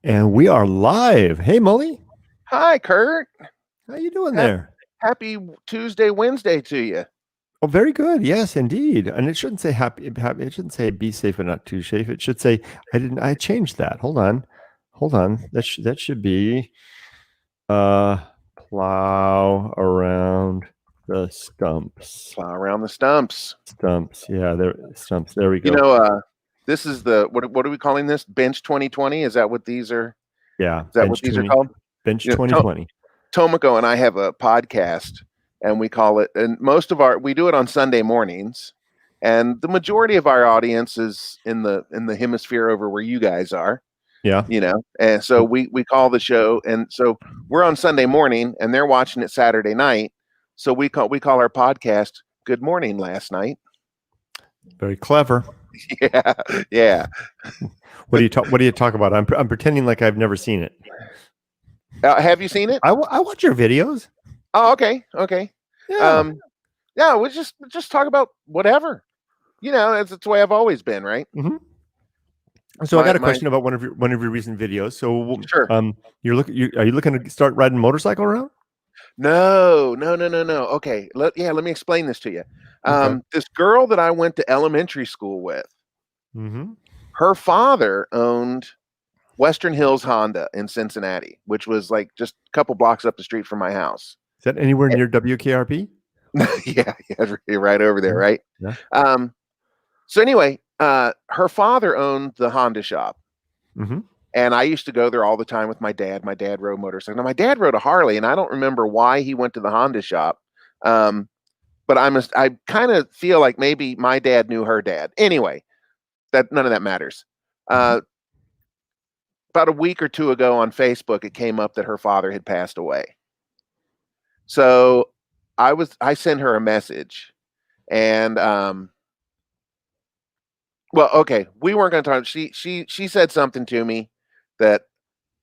And we are live. Hey, Mully. Hi, Kurt. How you doing Ha- there? Happy Tuesday, Wednesday to you. Oh, very good. Yes, indeed. And it shouldn't say happy. It shouldn't say be safe and not too safe. It should say I changed that. Hold on. That should be uh plow around the stumps. Plow around the stumps. Stumps. Yeah, there stumps. There we You go. know, this is the what are we calling this? Bench 2020? Is that what these are? Yeah. Is that what these are called? Bench You know, 2020. Tomoko and I have a podcast, and we call it. And we do it on Sunday mornings, and the majority of our audience is in the hemisphere over where you guys are. Yeah. And so we call the show, and so we're on Sunday morning, and they're watching it Saturday night. So we call our podcast "Good Morning Last Night." Very clever. Yeah, yeah. What do you talk about? I'm pretending like I've never seen it. Have you seen it? I watch your videos. Oh, okay. Yeah. Yeah. We just talk about whatever. It's the way I've always been, right? Mm-hmm. So I got a question about one of your recent videos. So sure. Are you looking to start riding a motorcycle around? No. Okay. Let me explain this to you. Okay. This girl that I went to elementary school with, her father owned Western Hills Honda in Cincinnati, which was like just a couple blocks up the street from my house. Is that anywhere near WKRP? Yeah, right over there, right? Yeah. So anyway, her father owned the Honda shop. And I used to go there all the time with my dad. My dad rode motorcycle. Now, my dad rode a Harley, and I don't remember why he went to the Honda shop. But I kind of feel like maybe my dad knew her dad. Anyway, none of that matters. About a week or two ago on Facebook, it came up that her father had passed away. So I sent her a message, and well, okay, we weren't going to talk. She said something to me that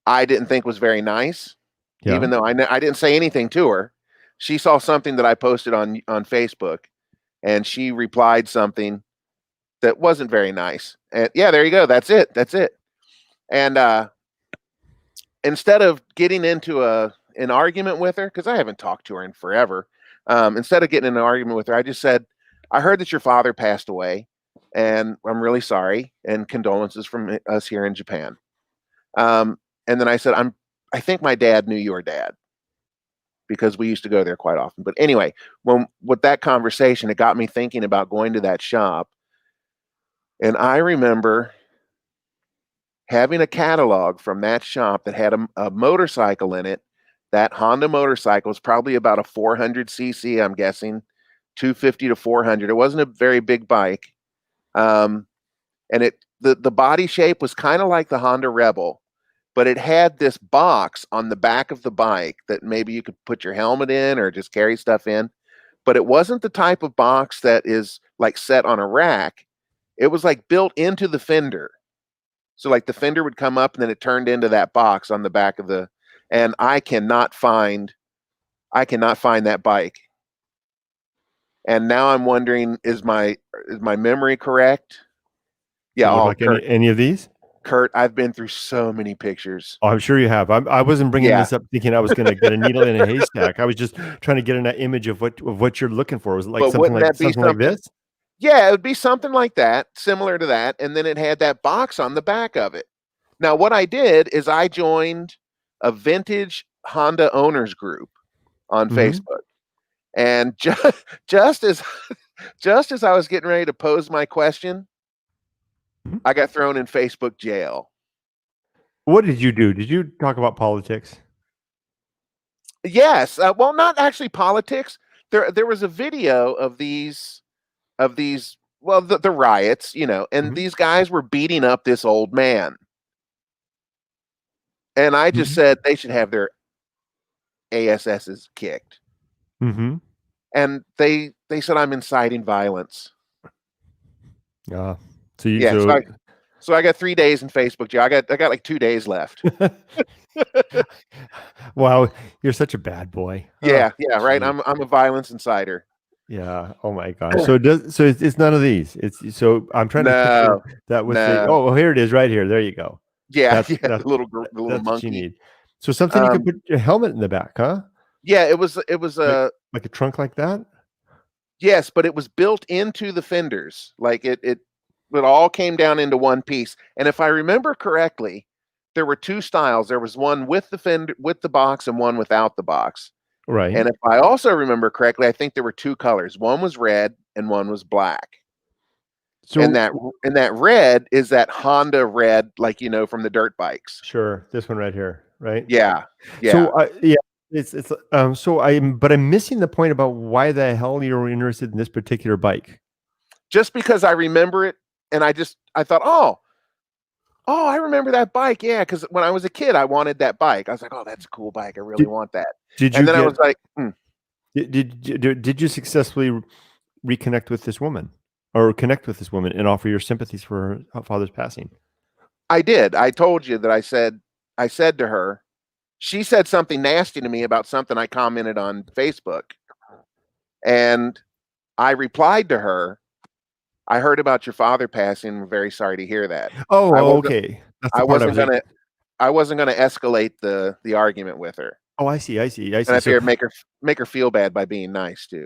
I didn't think was very nice, even though I didn't say anything to her. She saw something that I posted on Facebook, and she replied something that wasn't very nice. And yeah, there you go. That's it. And instead of getting into an argument with her, because I haven't talked to her in forever, instead of getting in an argument with her, I just said, I heard that your father passed away, and I'm really sorry, and condolences from us here in Japan. And then I said, I think my dad knew your dad, because we used to go there quite often. But anyway, with that conversation, it got me thinking about going to that shop. And I remember having a catalog from that shop that had a motorcycle in it. That Honda motorcycle is probably about a 400cc, I'm guessing, 250 to 400. It wasn't a very big bike. And the body shape was kind of like the Honda Rebel, but it had this box on the back of the bike that maybe you could put your helmet in or just carry stuff in. But it wasn't the type of box that is like set on a rack. It was like built into the fender. So like the fender would come up and then it turned into that box on the back of the, and I cannot find that bike. And now I'm wondering, is my memory correct? Yeah. Like any of these? Kurt, I've been through so many pictures. Oh, I'm sure you have. I wasn't bringing this up thinking I was going to get a needle in a haystack. I was just trying to get an image of what you're looking for. Was it like something like this? Yeah, it would be something like that, similar to that. And then it had that box on the back of it. Now, what I did is I joined a vintage Honda owners group on Facebook. And just as I was getting ready to pose my question, I got thrown in Facebook jail. What did you do? Did you talk about politics? Yes. Well, not actually politics. There was a video of these, well, the riots, and these guys were beating up this old man. And I just said they should have their ASSs kicked. And they said I'm inciting violence. So I got 3 days in Facebook jail. I got like 2 days left. Wow, you're such a bad boy. Yeah, right. I'm a violence insider. Yeah. Oh my gosh. So it's none of these. I'm trying to picture that with here it is right here. There you go. Yeah, That's yeah, that's the little that's what you monkey. need. So something you could Um, put your helmet in the back, huh? yeah, it was Like a like a trunk like that? yes, but it was built into the fenders. Like it all came down into one piece. And if I remember correctly, there were two styles. There was one with the fender with the box and one without the box. Right. And if I also remember correctly, I think there were two colors. One was red and one was black. And So that red is that Honda red, like from the dirt bikes. sure, this one right here, right? Yeah, So yeah. yeah, it's so I'm missing the point about why the hell you're interested in this particular bike. Just because I remember it, and I thought, oh, I remember that bike. Yeah, because when I was a kid, I wanted that bike. I was like, oh, that's a cool bike. I really Did want that. did you And then I get was like, did you successfully reconnect with this woman or connect with this woman and offer your sympathies for her father's passing? I did. I told you that I said to her, she said something nasty to me about something I commented on Facebook. And I replied to her, I heard about your father passing. I'm very sorry to hear that. I Oh, wasn't okay. That's the I part I wasn't was. gonna I wasn't gonna escalate the argument with her. Oh, I see. I see. I And see. I So, figured make her feel bad by being nice too.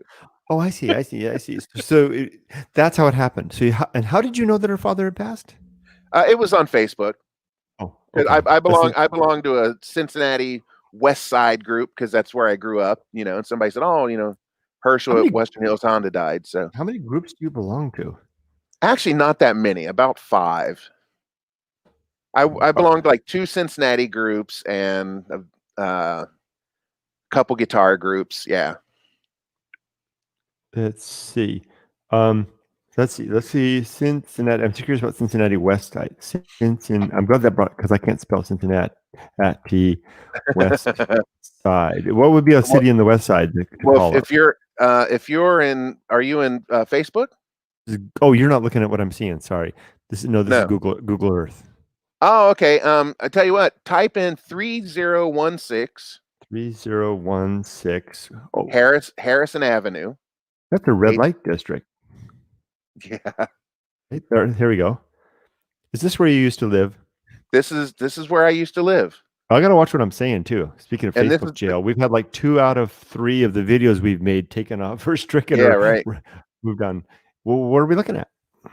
oh, I see. I see. I see. So that's how it happened. So, and how did you know that her father had passed? It was on Facebook. Oh, 'Cause okay. I belong to a Cincinnati West Side group because that's where I grew up, and somebody said, "Oh, How Herschel at many Western Hills Honda died." So how many groups do you belong to? actually, not that many, about five. I Uh, belong to like two Cincinnati groups and a couple guitar groups. Yeah. let's see. Um, let's see. Let's see. Cincinnati. I'm curious about Cincinnati West Side. Cincinnati. I'm glad that brought because I can't spell Cincinnati at P West Side. What would be a well, city in the West Side to well, call up? if you're in, are you in Facebook? Oh, you're not looking at what I'm seeing. Sorry. This is no. This is No. Google Earth. Oh, okay. I tell you what. Type in 3016 3016. Oh, Harrison Avenue. that's a red H- light district. yeah. Right there, here we go. Is this where you used to live? This is where I used to live. I gotta watch what I'm saying too. Speaking of And this Facebook is jail, we've had like 2 out of 3 of the videos we've made taken off or stricken yeah, or right. moved on. Well, what are we looking at?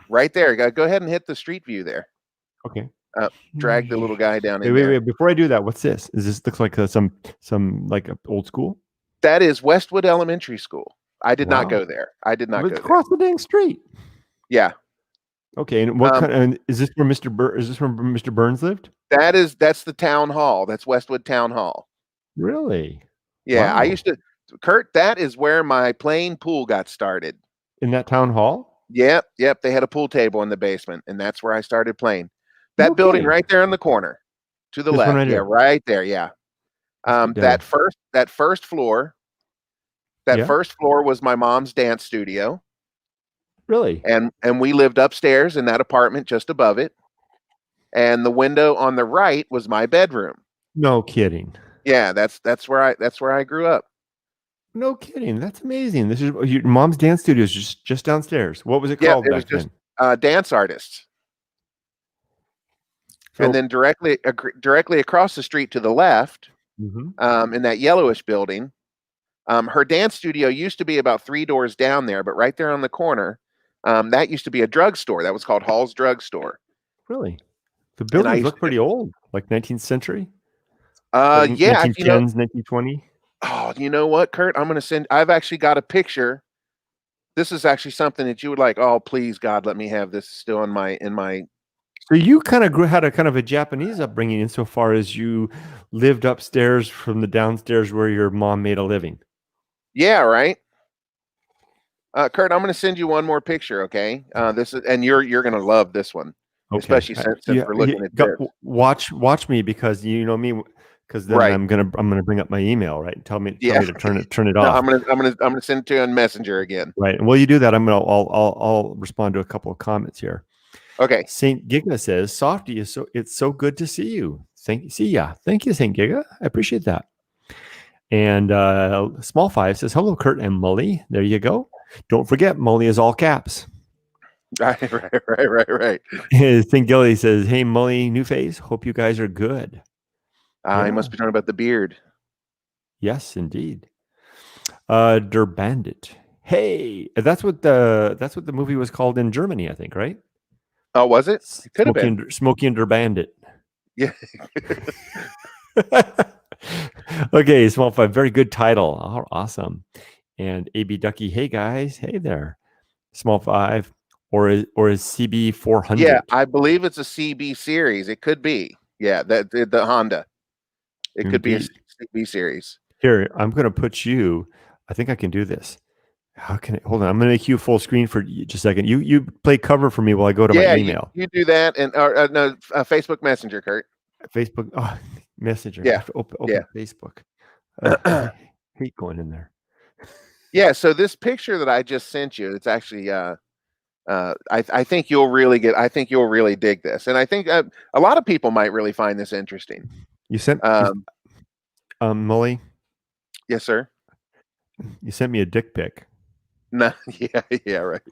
Right there. Go ahead and hit the street view there. Okay. Drag the little guy down Wait, in wait, there. wait. Before I do that, what's this? Is this looks like some like a old school? That is Westwood Elementary School. I did not Wow. go there. I did not It's go there. across the dang street. Yeah. Okay, and what Um, kind? And is this where Mr. Burns lived? that's the town hall. That's Westwood Town Hall. Really? Yeah, I Wow. used to Kurt, that is where my playing pool got started. In that town hall? Yep, they had a pool table in the basement, and that's where I started playing. No That building kidding. right there in the corner, to the This one left. right Yeah, here. right there. Yeah. Let's go That down. first floor, Yeah. was my mom's dance studio, Really? and we lived upstairs in that apartment just above it. And the window on the right was my bedroom. No kidding. Yeah, that's where I grew up. No kidding. That's amazing. This is your mom's dance studio is just downstairs. What was it Yeah, called it was back just then? dance artists. And So, then directly across the street to the left, mhm. in that yellowish building, her dance studio used to be about 3 doors down there, but right there on the corner, that used to be a drugstore. That was called Hall's Drugstore. Really? The And I buildings used look to pretty old, like 19th century, like yeah, 1910s, 1920. oh, you know what, Kurt? I've actually got a picture. This is actually something that you would like. Oh, please, God, let me have this still in my. So you kind of had a kind of a Japanese upbringing insofar as you lived upstairs from the downstairs where your mom made a living. Yeah, right. Kurt, I'm going to send you one more picture. Okay. This is, and you're going to love this one, Okay. especially since we're looking at this. Watch me because you know me because then Right. I'm gonna bring up my email, right? Tell me Yeah. to turn it No, off. I'm gonna send it to you on Messenger again. Right. And while you do that, I'll respond to a couple of comments here. Okay. Saint Giga says, "Softy is it's so good to see you. Thank you, Saint Giga. I appreciate that." And Small Five says, "Hello, Kurt and Mully. There you go. Don't forget, Mully is all caps." Right. Think Gilly says, "Hey, Mully, new face. Hope you guys are good." He must be talking about the beard. Yes, indeed. Der Bandit. Hey, that's what the movie was called in Germany, I think, right? Oh, was it? It could have been. Smokey and Der Bandit. Yeah. Okay, Small Five. Very good title. Oh, awesome. And AB Ducky. Hey guys. Hey there. Small Five. Or is CB 400? Yeah, I believe it's a CB series. It could be. Yeah, the Honda. It could be a CB series. Here, I'm going to put you. I think I can do this. How can it? Hold on. I'm going to make you full screen for just a second. You play cover for me while I go to my email. You do that, and no, Facebook Messenger, Kurt. Facebook Messenger. Yeah. Open Facebook. I hate going in there. Yeah. So this picture that I just sent you, it's actually I think you'll really dig this, and I think a lot of people might really find this interesting. You sent Mully. Yes, sir. You sent me a dick pic. No, yeah, right.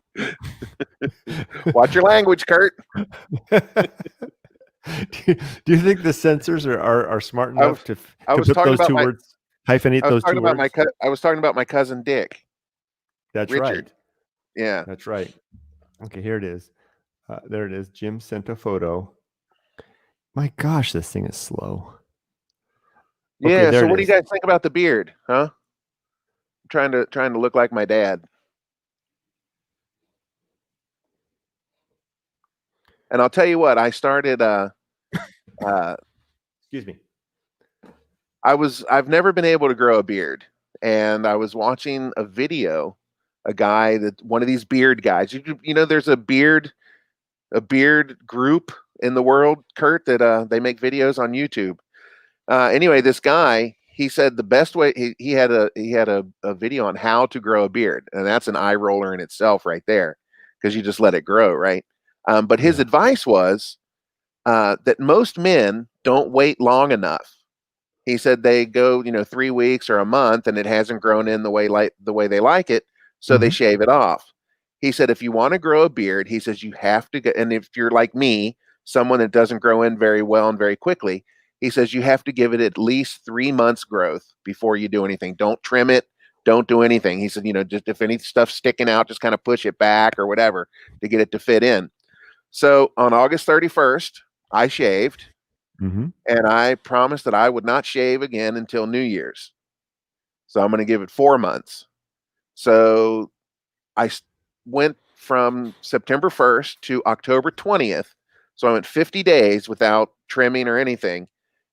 Watch your language, Kurt. Do you think the censors are smart enough to put those two words, hyphenate those two words? I was talking about my cousin Dick. That's Richard. Right. Yeah, that's right. Okay, here it is. There it is. Jim sent a photo. My gosh, this thing is slow. Yeah. Okay, so what do you guys think about the beard? Huh? I'm trying to look like my dad. And I'll tell you what, I started excuse me. I've never been able to grow a beard, and I was watching a video, a guy one of these beard guys. You know, there's a beard group in the world, Kurt, that they make videos on YouTube. Anyway, this guy, he said the best way he had a video on how to grow a beard, and that's an eye roller in itself right there, because you just let it grow, right? But his advice was that most men don't wait long enough. He said they go, 3 weeks or a month, and it hasn't grown in the way they like it, so they shave it off. He said if you want to grow a beard, he says you have to get, and if you're like me, someone that doesn't grow in very well and very quickly, he says you have to give it at least 3 months growth before you do anything. Don't trim it. Don't do anything. He said, just if any stuff's sticking out, just kind of push it back or whatever to get it to fit in. So on August 31st, I shaved, and I promised that I would not shave again until New Year's. So I'm going to give it 4 months. So I went from September 1st to October 20th. So I went 50 days without trimming or anything,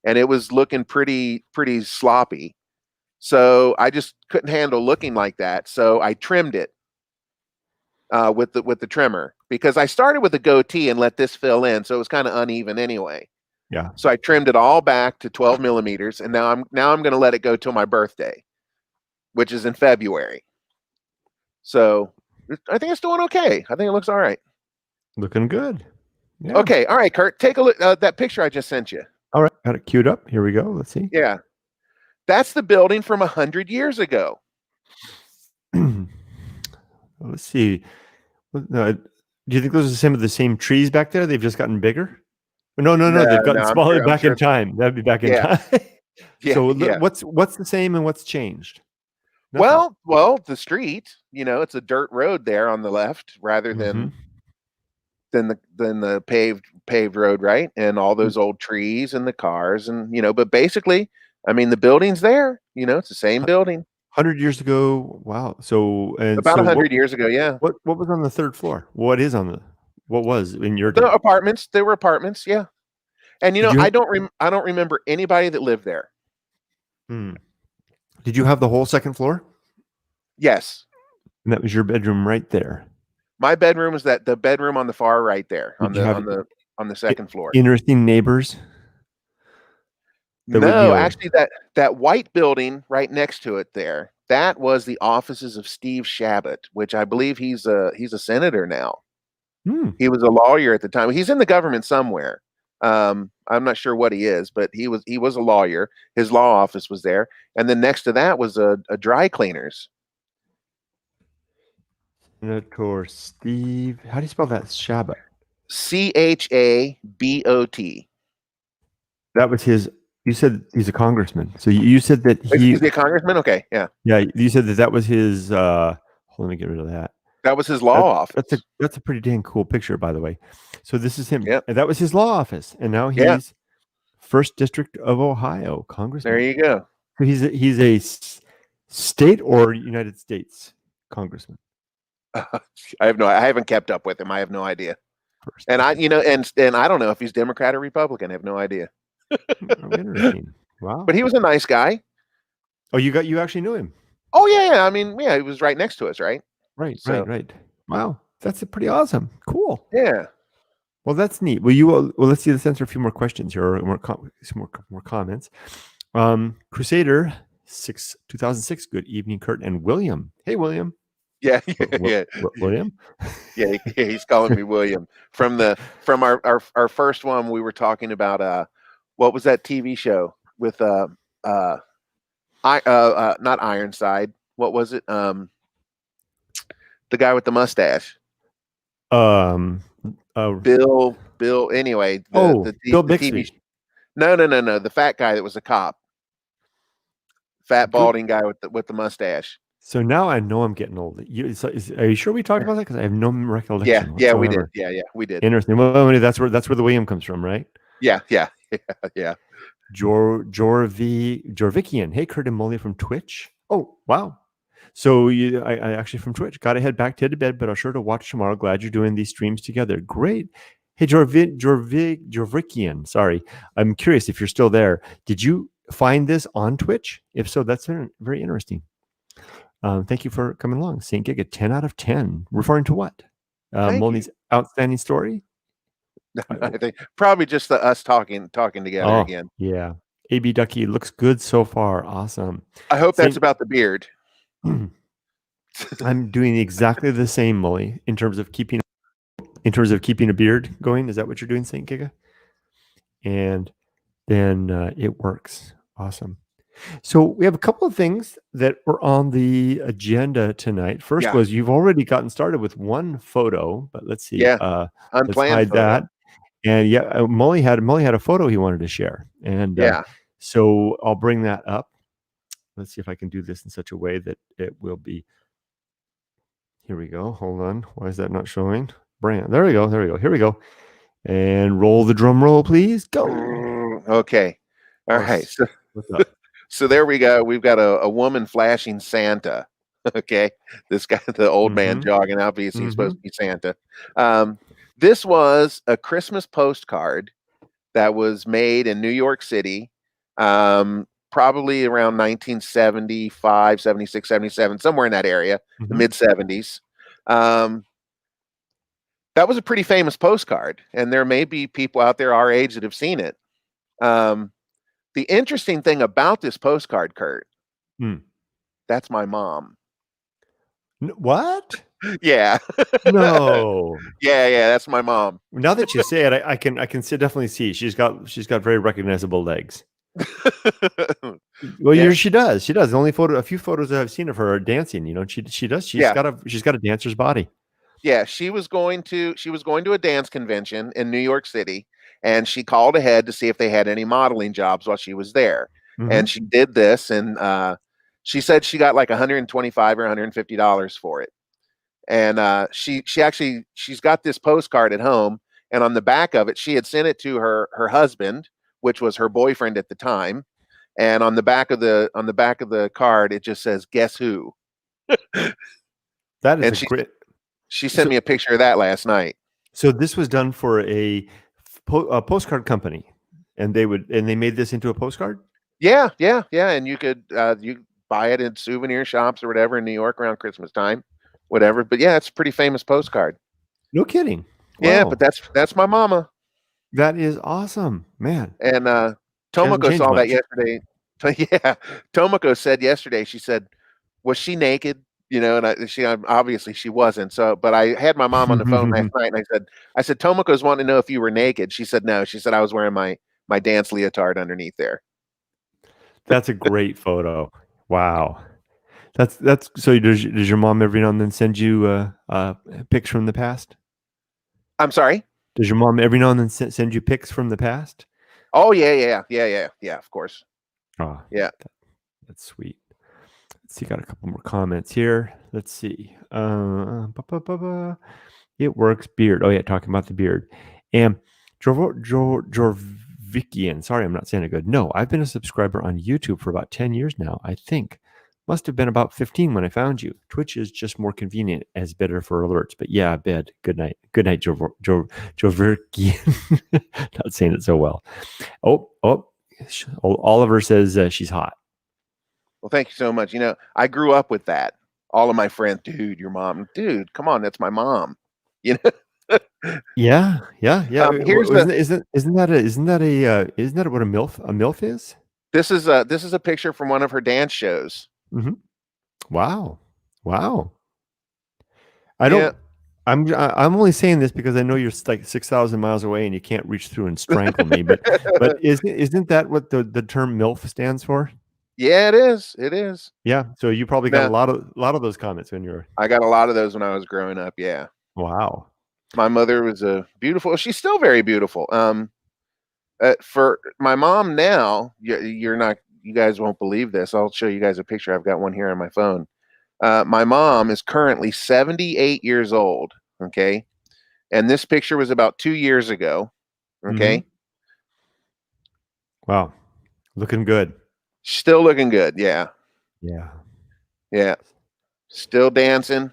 and it was looking pretty sloppy. So I just couldn't handle looking like that. So I trimmed it with the trimmer, because I started with a goatee and let this fill in, so it was kind of uneven anyway. Yeah. So I trimmed it all back to 12 millimeters, and now I'm going to let it go till my birthday, which is in February. So I think it's doing okay. I think it looks all right. Looking good. Yeah. Okay. All right, Kurt, take a look at that picture I just sent you. All right. Got it queued up. Here we go. Let's see. Yeah. That's the building from 100 years ago. Let's see. Do you think those are the same trees back there? They've just gotten bigger? No. They've gotten smaller back in time. That'd be back in time. So what's the same and what's changed? Nothing. Well, the street, it's a dirt road there on the left rather than the paved road, right? And all those old trees and the cars, and but basically, I mean, the building's there. It's the same building. 100 years ago. Wow. So about 100 years ago, yeah. What was on the third floor? What was in your day? Apartments? There were apartments, yeah. And I don't remember anybody that lived there. Did you have the whole second floor? Yes. And that was your bedroom right there. My bedroom was the bedroom on the far right there on the second floor. Interesting neighbors. No, actually, that white building right next to it there, that was the offices of Steve Shabbat, which I believe he's a senator now. He was a lawyer at the time. He's in the government somewhere. I'm not sure what he is, but he was a lawyer. His law office was there, and then next to that was a dry cleaners. Senator Steve. How do you spell that? Shabbat. Chabot. That was his. You said he's a congressman. So you said that Is he. he a congressman? Okay, yeah. Yeah, you said that that was his. Let me get rid of that. That was his law office. That's a pretty dang cool picture, by the way. So this is him. Yep. And that was his law office, and now Yeah. he's first district of Ohio congressman. There you go. So he's a state or United States congressman. I haven't kept up with him. I have no idea. First. And I don't know if he's Democrat or Republican. I have no idea. Oh, interesting. Wow. But he was a nice guy. Oh, you actually knew him? Oh yeah. I mean, yeah, he was right next to us, right? Right. Wow, that's pretty awesome. Cool. Yeah. Well, that's neat. Well, let's see. Let's answer a few more questions here, or more comments. Crusader 2006. Good evening, Kurt and William. Hey, William. Yeah. William. Yeah, he's calling me William. From our first one, we were talking about what was that TV show with not Ironside. What was it? The guy with the mustache. Bill. Anyway. Bill Bixby. No. The fat guy that was a cop. Fat balding guy with the mustache. So now I know I'm getting old. Are you sure we talked about that? Because I have no recollection. Yeah, we did. Yeah, we did. Interesting. Well, that's where the William comes from, right? Yeah. Jorvikian. Hey, Kurt and Molly from Twitch. Oh, wow. So I actually from Twitch. Got to head back to bed, but I'll sure to watch tomorrow. Glad you're doing these streams together. Great. Hey, Jorvikian. Sorry, I'm curious if you're still there. Did you find this on Twitch? If so, that's very interesting. Thank you for coming along. St. Giga, 10 out of 10. Referring to what? Molly's outstanding story? I think probably just us talking together again. Yeah. AB Ducky looks good so far. Awesome. I hope that's about the beard. I'm doing exactly the same, Molly, in terms of keeping a beard going. Is that what you're doing, St. Giga? And then it works. Awesome. So we have a couple of things that were on the agenda tonight. First was you've already gotten started with one photo, but let's see. Yeah, let's hide that. And Molly had a photo he wanted to share, and so I'll bring that up. Let's see if I can do this in such a way that it will be. Here we go. Hold on. Why is that not showing? Brand. There we go. Here we go. And roll the drum roll, please. Go. Okay. All right. So, what's up? So there we go. We've got a woman flashing Santa. Okay. This guy, the old man jogging. Obviously, he's supposed to be Santa. This was a Christmas postcard that was made in New York City, probably around 1975, 76, 77, somewhere in that area, the mid 70s. That was a pretty famous postcard, and there may be people out there our age that have seen it. The interesting thing about this postcard, Kurt, that's my mom. What? Yeah. No. Yeah, that's my mom. Now that you say it, I can definitely see she's got very recognizable legs. Well, she does. The only a few photos that I've seen of her are dancing. She does. She's got a dancer's body. Yeah, she was going to a dance convention in New York City, and she called ahead to see if they had any modeling jobs while she was there. And she did this, and she said she got like $125 or $150 for it. And she's got this postcard at home, and on the back of it, she had sent it to her husband, which was her boyfriend at the time. And on the back of the card, it just says, "Guess who?" That is great. She sent me a picture of that last night. So this was done for a postcard company, and they made this into a postcard. Yeah. And you could buy it in souvenir shops or whatever in New York around Christmas time, whatever. But yeah, it's a pretty famous postcard. No kidding. Wow. Yeah, but that's my mama. That is awesome, man. And Tomoko saw that yesterday. Yeah, Tomoko said yesterday. She said, "Was she naked?" And she obviously she wasn't. So, but I had my mom on the phone last night, and I said, Tomoko's wanting to know if you were naked. She said no. She said I was wearing my dance leotard underneath there. That's a great photo. Wow. That's so. Does your mom every now and then send you pics from the past? I'm sorry. Does your mom every now and then send you pics from the past? Oh yeah. Of course. Oh, Yeah. that's sweet. Let's see, got a couple more comments here. Let's see. It works. Beard. Oh yeah, talking about the beard. And Jorvikian. Sorry, I'm not saying it good. No, I've been a subscriber on YouTube for about 10 years now. I think must have been about 15 when I found you. Twitch is just more convenient as better for alerts. But yeah, bed. Good night. Good night, Jorvikian. Not saying it so well. Oh. Oliver says she's hot. Well, thank you so much. You know, I grew up with that. All of my friends, dude, your mom, dude, come on, that's my mom. You know. Yeah. Here's Isn't that what a MILF is? This is a picture from one of her dance shows. Mm-hmm. Wow. I'm only saying this because I know you're like 6,000 miles away and you can't reach through and strangle me. But isn't that what the term MILF stands for? Yeah, it is. It is. Yeah. So you probably got a lot of those comments when you were. I got a lot of those when I was growing up. Yeah. Wow. My mother was a beautiful. She's still very beautiful. For my mom now, you're not. You guys won't believe this. I'll show you guys a picture. I've got one here on my phone. My mom is currently 78 years old. Okay. And this picture was about 2 years ago. Okay. Mm-hmm. Wow. Looking good. Still looking good. Yeah. Still dancing.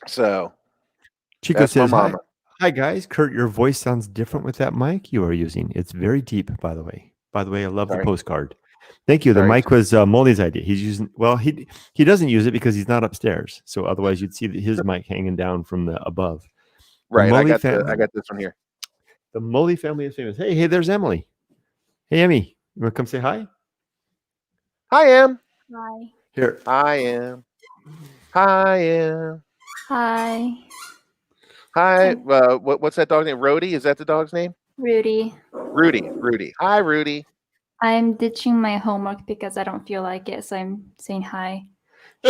So Chico says, hi guys. Kurt, your voice sounds different with that mic you are using. It's very deep, by the way. I love the postcard. Thank you. The mic was Mully's idea. He's using, well, he doesn't use it because he's not upstairs. So otherwise you'd see his mic hanging down from the above. Right. I got this one here. The Mully family is famous. Hey, there's Emily. Hey, Emmy, you want to come say hi? Hi, Em. Hi. Here. Hi, Em. Hi, Em. Hi. Hi. What's that dog's name? Rhodey? Is that the dog's name? Rudy. Rudy. Hi, Rudy. I'm ditching my homework because I don't feel like it, so I'm saying hi.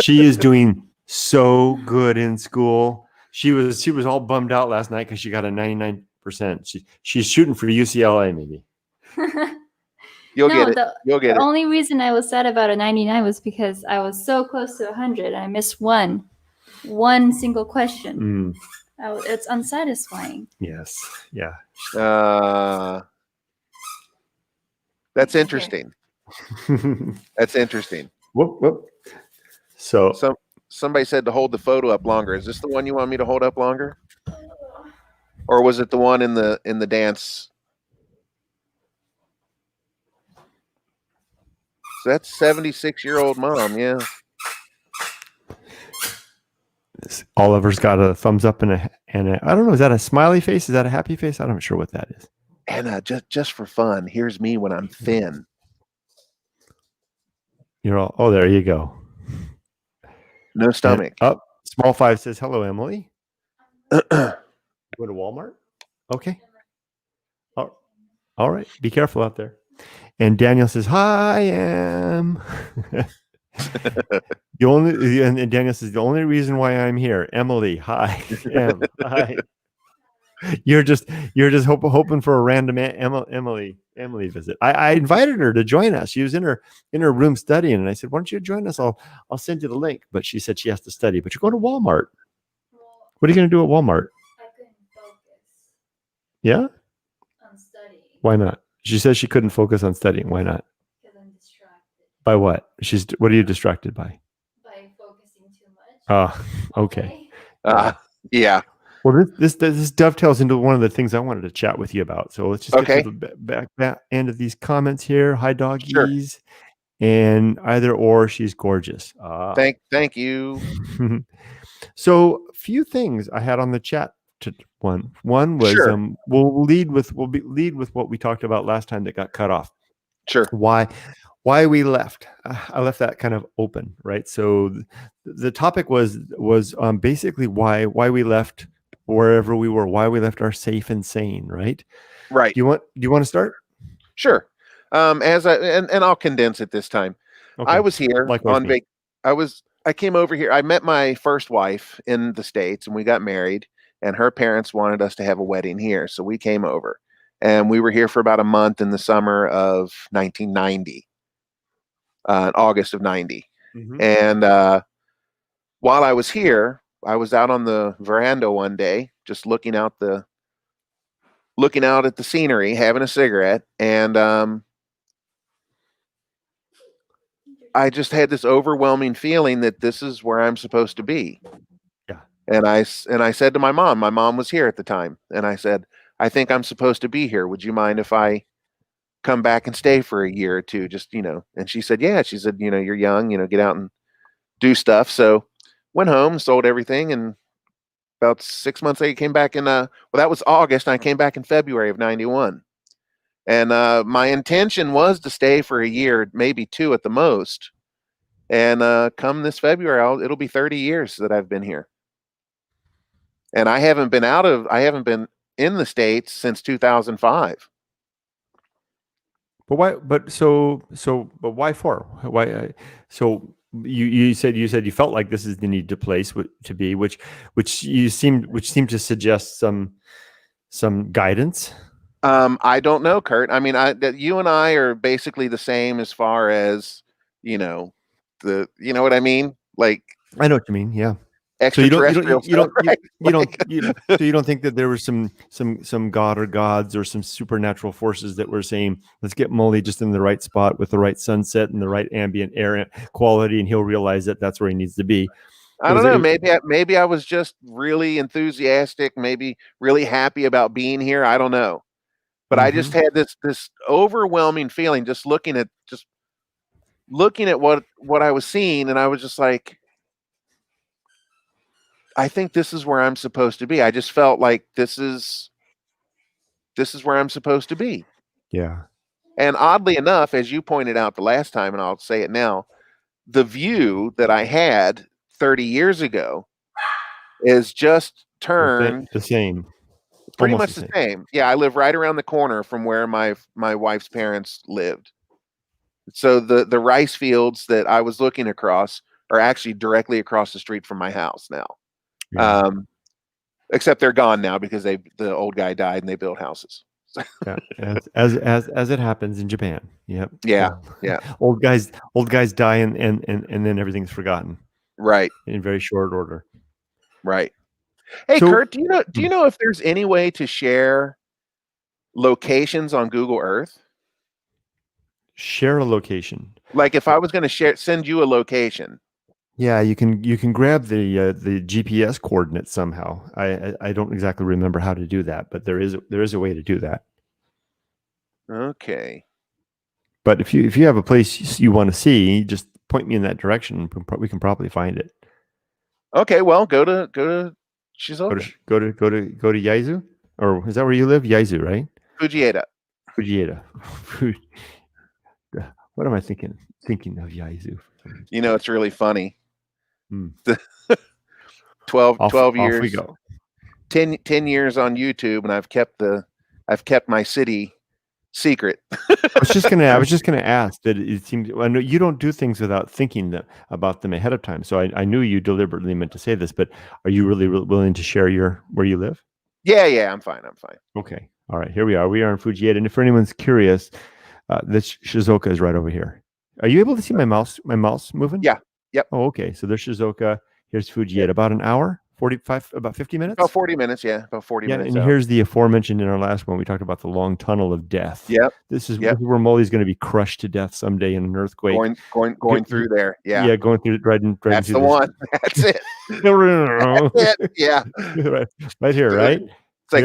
She is doing so good in school. She was all bummed out last night because she got a 99%. She's shooting for UCLA, maybe. You'll get it. The only reason I was sad about a 99 was because I was so close to 100 and I missed one single question. It's unsatisfying. Yes. Yeah. That's interesting. That's interesting. Whoop. So somebody said to hold the photo up longer. Is this the one you want me to hold up longer? Or was it the one in the dance? So that's 76-year-old mom, yeah. Oliver's got a thumbs up and a I don't know, is that a smiley face? Is that a happy face? I'm not sure what that is. And just for fun, here's me when I'm thin. You're all, oh, there you go. No stomach. Up. Small 5 says, hello, Emily. Go to Walmart? Okay. All right. Be careful out there. And Daniel says, hi, Em. And Daniel says, the only reason why I'm here, Emily, hi. Em, hi. You're just hoping for a random Emily visit. I invited her to join us. She was in her room studying, and I said, "Why don't you join us? I'll send you the link." But she said she has to study. But you're going to Walmart. What are you going to do at Walmart? I couldn't focus. Yeah. On studying. Why not? She says she couldn't focus on studying. Why not? Because I'm distracted. By what? What are you distracted by? By focusing too much. Oh, okay. Yeah. Well, this dovetails into one of the things I wanted to chat with you about. So let's just get to the back end of these comments here. Hi, doggies. Sure. And either or, she's gorgeous. Thank you. So a few things I had on the chat. One was sure. We'll lead with what we talked about last time that got cut off. Sure. Why we left. I left that kind of open, right? So the topic was basically why we left wherever we were, why we left our safe and sane, right? Right. Do you want to start? Sure. And I'll condense it this time. Okay. I was here Likewise on me. I came over here. I met my first wife in the States and we got married, and her parents wanted us to have a wedding here. So we came over and we were here for about a month in the summer of 1990, August of 90. Mhm. And while I was here, I was out on the veranda one day, just looking out at the scenery, having a cigarette, and I just had this overwhelming feeling that this is where I'm supposed to be. Yeah. And I said to my mom was here at the time, and I said, I think I'm supposed to be here. Would you mind if I come back and stay for a year or two? Just, and she said, yeah. She said, you're young, get out and do stuff. So went home, sold everything, and about 6 months later, came back that was August, and I came back in February of 91. And my intention was to stay for a year, maybe two at the most. And come this February, it'll be 30 years that I've been here. And I haven't been in the States since 2005. But why? But but why for? Why? So you said you felt like this is the needed place to be, which seemed to suggest some guidance. I don't know, Kurt. I mean, that you and I are basically the same as far as you know what I mean? Like, I know what you mean. Yeah. So extraterrestrial. you don't think that there was some god or gods or some supernatural forces that were saying, let's get Mully just in the right spot with the right sunset and the right ambient air quality, and he'll realize that that's where he needs to be. I don't know. Maybe I was just really enthusiastic, maybe really happy about being here. I don't know, but I just had this overwhelming feeling just looking at what I was seeing, and I was just like, I think this is where I'm supposed to be. I just felt like this is where I'm supposed to be. Yeah. And oddly enough, as you pointed out the last time, and I'll say it now, the view that I had 30 years ago is just turned the same. Pretty much the same. Yeah, I live right around the corner from where my wife's parents lived. So the rice fields that I was looking across are actually directly across the street from my house now. Yeah. Except they're gone now because the old guy died and they built houses. Yeah, as it happens in Japan. Yep. Yeah. Yeah. Old guys die and then everything's forgotten. Right. In very short order. Right. Hey, so, Kurt, do you know if there's any way to share locations on Google Earth? Share a location. Like if I was going to send you a location. Yeah, you can grab the GPS coordinates somehow. I don't exactly remember how to do that, but there is a way to do that. Okay. But if you have a place you want to see, just point me in that direction. We can probably find it. Okay, well, go to Shizuoka. Go to Yaizu, or is that where you live? Yaizu, right? Fujieda. What am I thinking? Thinking of Yaizu. It's really funny. 12 years. Off we go. 10 years on YouTube, and I've kept my city secret. I was just gonna ask that. It seems I know you don't do things without thinking about them ahead of time. So I knew you deliberately meant to say this, but are you really willing to share where you live? Yeah, I'm fine. Okay, all right. Here we are. We are in Fujieda, and if anyone's curious, this Shizuoka is right over here. Are you able to see my mouse moving? Yeah. Yep. Oh, okay. So there's Shizuoka. Here's Fujieda. About an hour, 45, about 50 minutes. About 40 minutes. Yeah, about 40 minutes. And here's the aforementioned in our last one. We talked about the long tunnel of death. Yep. This is where Mully's going to be crushed to death someday in an earthquake. Going through there. Yeah. Yeah, going through right. That's the one. That's it. That's it. Yeah. right here, right? It's like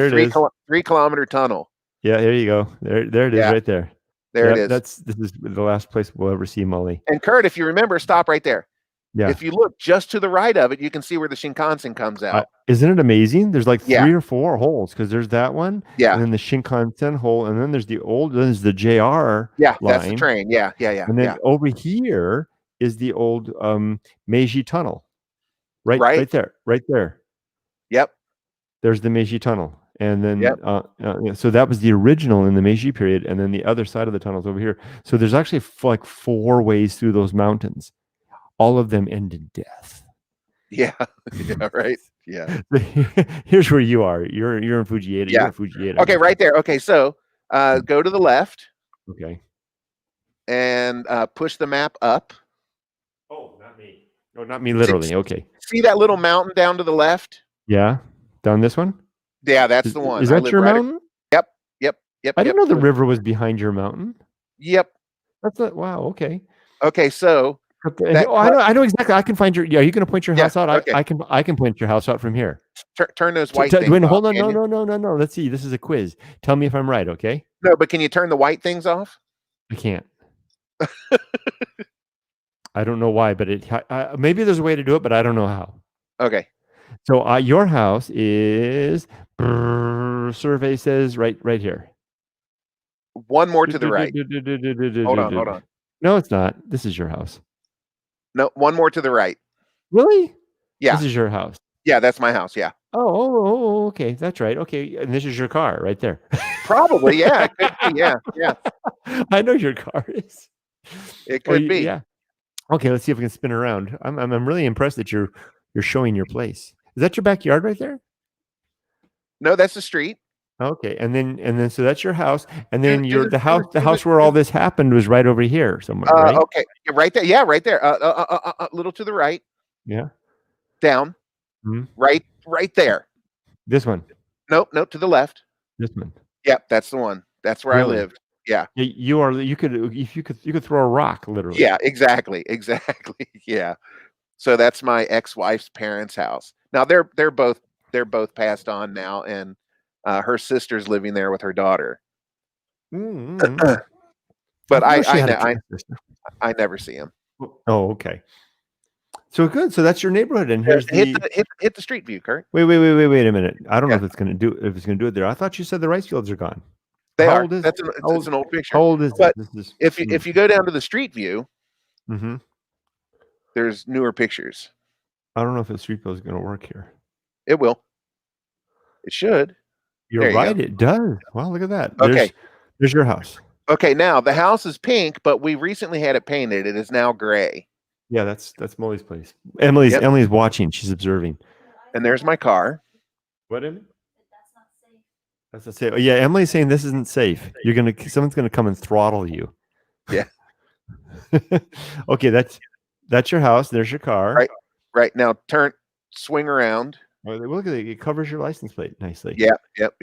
3-kilometer tunnel. Yeah, there you go. There it is, right there. There it is. This is the last place we'll ever see Mully. And Kurt, if you remember, stop right there. Yeah. If you look just to the right of it, you can see where the Shinkansen comes out. Isn't it amazing? There's like 3 or 4 holes because there's that one. Yeah. And then the Shinkansen hole, and then there's the JR. Yeah, line. That's the train. Yeah. And then over here is the old Meiji Tunnel. Right there. Yep. There's the Meiji Tunnel. And then, Yep. so that was the original in the Meiji period, and then the other side of the tunnel's over here. So there's actually like 4 ways through those mountains. All of them end in death. Yeah. Yeah. Right. Yeah. Here's where you are. You're in Fujieda. Yeah. You're in Fujieda. Okay. Right there. Okay. So go to the left Okay. and push the map up. Oh, not me. No, not me. Literally. Okay. See that little mountain down to the left? Yeah. Down this one. Yeah, that's the one. Is I that live your right. mountain? Yep. I didn't know the river was behind your mountain. Yep. That's a, wow. Okay. Okay. So I know exactly. I can find your. Yeah, are you going to point your house out? Okay. I can point your house out from here. Turn those white things off. Hold on. No. Let's see. This is a quiz. Tell me if I'm right. Okay. No, but can you turn the white things off? I can't. I don't know why, but maybe there's a way to do it, but I don't know how. Okay. So your house is survey says right here. One more to the right. Hold on. No, it's not. This is your house. No, one more to the right. Really? Yeah. This is your house. Yeah, that's my house. Yeah. Oh, okay. That's right. Okay. And this is your car right there. Probably. Yeah. It could be. Yeah. I know your car is. It could be. Yeah. Okay. Let's see if we can spin around. I'm really impressed that you're showing your place. Is that your backyard right there? No, that's the street. Okay. And then so that's your house. And then the house where all this happened was right over here somewhere, right? Okay. Right there. Yeah, right there. A little to the right. Yeah. Down. Mm-hmm. Right there. This one. Nope, to the left. This one. Yep, that's the one. That's where I lived. Yeah. You could throw a rock literally. Yeah, exactly. Yeah. So that's my ex-wife's parents' house. Now they're both passed on now, and her sister's living there with her daughter. Mm-hmm. But I never see him. Oh, okay. So good. So that's your neighborhood, and here's hit the street view, Kurt. Wait a minute. I don't know if it's going to do it there. I thought you said the rice fields are gone. They are. That's an old picture. How old is but this? If you go down to the street view, mm-hmm. There's newer pictures. I don't know if the street view is going to work here. It will. It should. You're right. It does. Wow, look at that. Okay. There's your house. Okay, now the house is pink, but we recently had it painted. It is now gray. Yeah, that's Molly's place. Emily's watching. She's observing. And there's my car. What, Emily? That's not safe. Oh, yeah, Emily's saying this isn't safe. Someone's gonna come and throttle you. Yeah. Okay, that's your house. There's your car. Right. Now swing around. Oh, look at it. It covers your license plate nicely. Yeah. Yep.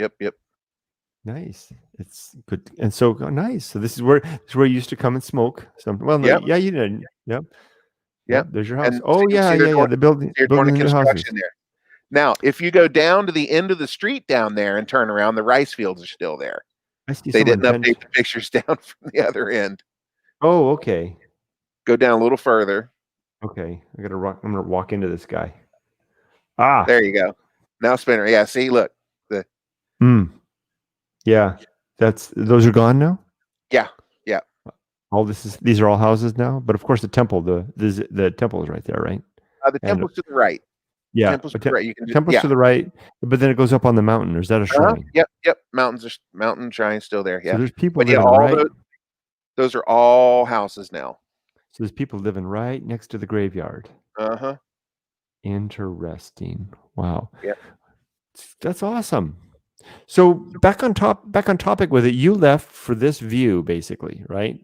Nice. It's good. And so nice. So this is where you used to come and smoke. Yeah, you did. Yep. Yep. There's your house. And oh yeah. The building construction there. Now, if you go down to the end of the street down there and turn around, the rice fields are still there. They didn't update the pictures down from the other end. Oh, okay. Go down a little further. Okay. I'm gonna walk into this guy. Ah, there you go. Now spinner. Yeah, see, look. Yeah. Those are gone now? Yeah. These are all houses now, but of course the temple, the temple is right there, right? The temple's to the right. Yeah, temple's to the right. To the right, but then it goes up on the mountain. Or is that a shrine? Yep. Mountain shrine still there. Yeah. So there's people those are all houses now. So there's people living right next to the graveyard. Uh-huh. Interesting. Wow. Yeah. That's awesome. So back on topic with it, you left for this view, basically, right?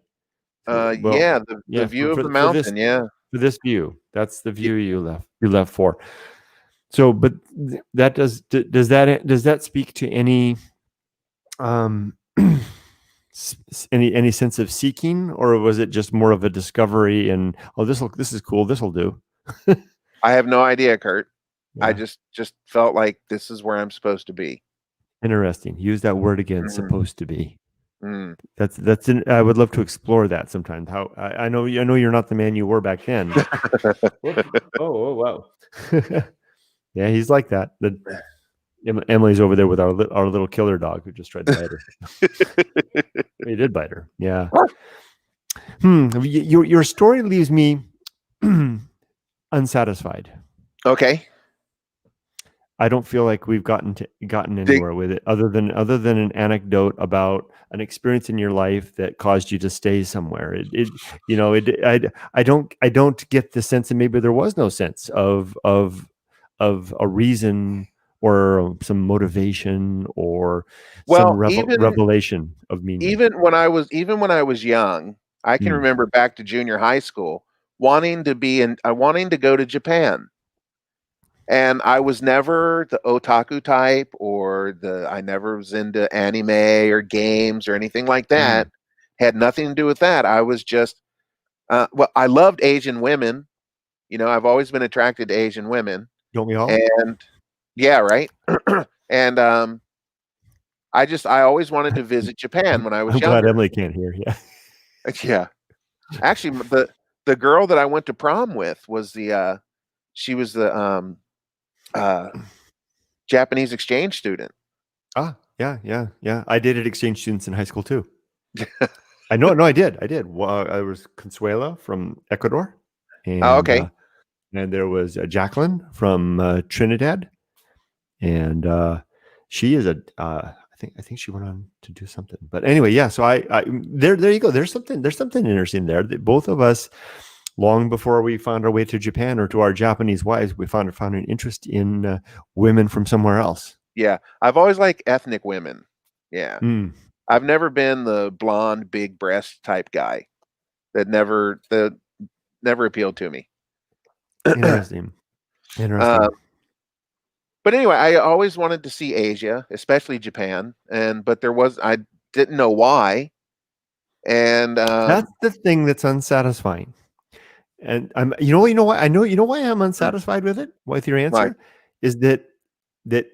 The view of the mountain. For this view, that's the view you left. You left for. So, but that does that speak to any any sense of seeking, or was it just more of a discovery and this is cool, this will do? I have no idea, Kurt. Yeah. I just felt like this is where I'm supposed to be. Interesting. Use that word again. Supposed to be. That's. I would love to explore that sometime. How I know you're not the man you were back then. Oh wow. Yeah, he's like that. Emily's over there with our little killer dog who just tried to bite her. He did bite her. Yeah. Your story leaves me unsatisfied. Okay. I don't feel like we've gotten anywhere with it, other than an anecdote about an experience in your life that caused you to stay somewhere. I don't get the sense that maybe there was no sense of a reason or some motivation or some Well, revelation of meaning. even when I was young, I can remember back to junior high school wanting to go to Japan. And I was never the otaku type, or I never was into anime or games or anything like that. Had nothing to do with that. I was just, well, I loved Asian women. I've always been attracted to Asian women. Don't we all? And yeah, right. And I always wanted to visit Japan when I was younger. I'm glad Emily can't hear. Yeah. Yeah. Actually, the girl that I went to prom with was she was the Japanese exchange student. Yeah. I dated exchange students in high school too. I know. No, I did. Well, I was Consuela from Ecuador. And, okay. And there was Jacqueline from Trinidad, and she is I think she went on to do something. But anyway, yeah. So there you go. There's something interesting there. That both of us, long before we found our way to Japan or to our Japanese wives, we found an interest in women from somewhere else. Yeah, I've always liked ethnic women. Yeah, I've never been the blonde, big breast type guy. That never appealed to me. Interesting. But anyway, I always wanted to see Asia, especially Japan, but I didn't know why. And that's the thing that's unsatisfying. And you know why I'm unsatisfied with it, with your answer, right. Is that it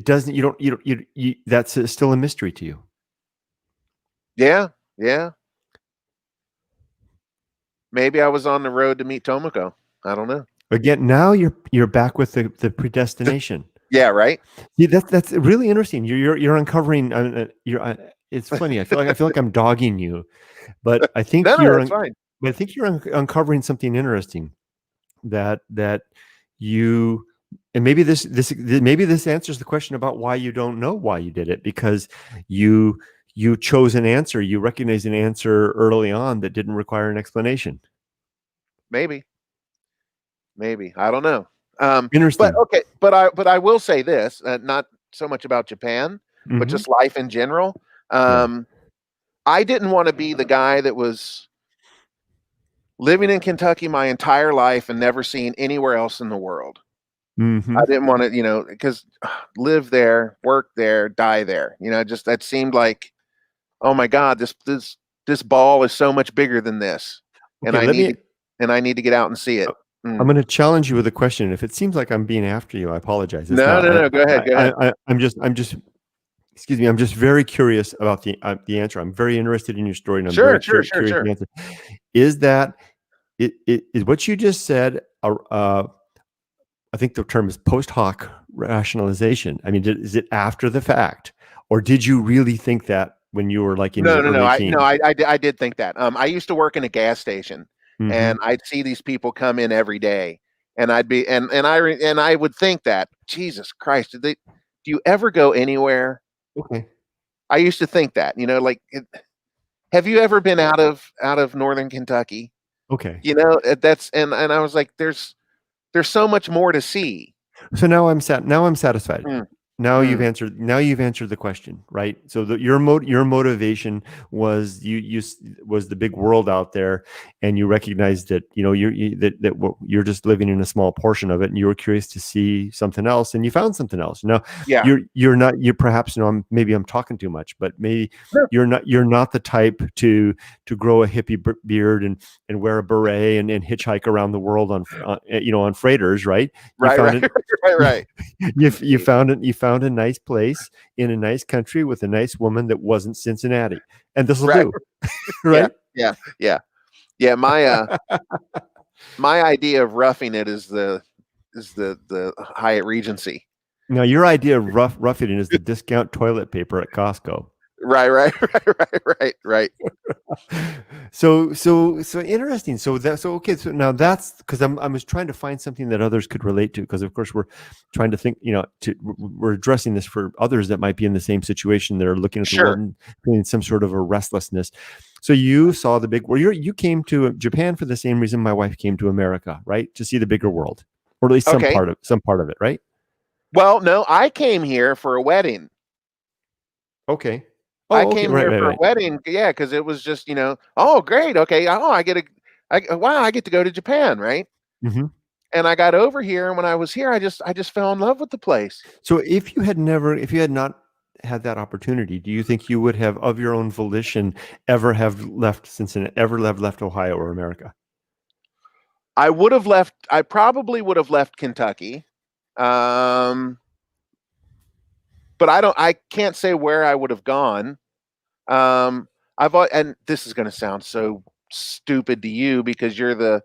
doesn't, you that's still a mystery to you. Yeah. Maybe I was on the road to meet Tomoko. I don't know. Again, now you're back with the predestination. Yeah, right. See, that's really interesting. You're uncovering. It's funny. I feel like I'm dogging you, but I think fine. But I think you're uncovering something interesting. That you, and maybe this answers the question about why you don't know why you did it, because you chose an answer. You recognized an answer early on that didn't require an explanation. Maybe I don't know. Interesting. But I will say this, not so much about Japan, but just life in general. I didn't want to be the guy that was living in Kentucky my entire life and never seen anywhere else in the world. I didn't want to, because live there, work there, die there. Just that seemed like, oh my God, this ball is so much bigger than this, and I need to get out and see it. I'm going to challenge you with a question. If it seems like I'm being after you, I apologize. No. Go ahead. I'm just. Excuse me. I'm just very curious about the answer. I'm very interested in your story. And I'm sure. Is what you just said? I think the term is post hoc rationalization. I mean, is it after the fact, or did you really think that when you were like in your early teens? I did think that. I used to work in a gas station. And I'd see these people come in every day, and I'd be and I would think that, Jesus Christ, do you ever go anywhere? Okay. I used to think that, have you ever been out of northern Kentucky? Okay. That's and I was like, there's so much more to see. So now I'm satisfied. Now you've answered the question, right? So your motivation was was the big world out there, and you recognized that you're just living in a small portion of it, and you were curious to see something else, and you found something else. Now, you're perhaps, maybe I'm talking too much, but maybe you're not the type to grow a hippie beard and wear a beret and hitchhike around the world on freighters, right? Right. You found a nice place in a nice country with a nice woman that wasn't Cincinnati, and this will do. Right? Yeah. My idea of roughing it is the Hyatt Regency. Now, your idea of roughing it is the discount toilet paper at Costco. Right. So interesting. So okay. So now that's because I was trying to find something that others could relate to, because of course we're trying to think, we're addressing this for others that might be in the same situation. They're looking at the world and feeling some sort of a restlessness. So you saw the big world. You came to Japan for the same reason my wife came to America, right? To see the bigger world, or at least some part of it, right? Well, no, I came here for a wedding. Okay. I came here for a wedding, because it was just, oh, great, okay, I get to go to Japan, right? Mm-hmm. And I got over here, and when I was here, I just fell in love with the place. So if you had not had that opportunity, do you think you would have, of your own volition, ever have left Cincinnati, ever have left Ohio or America? I probably would have left Kentucky. But I can't say where I would have gone. And this is going to sound so stupid to you because you're the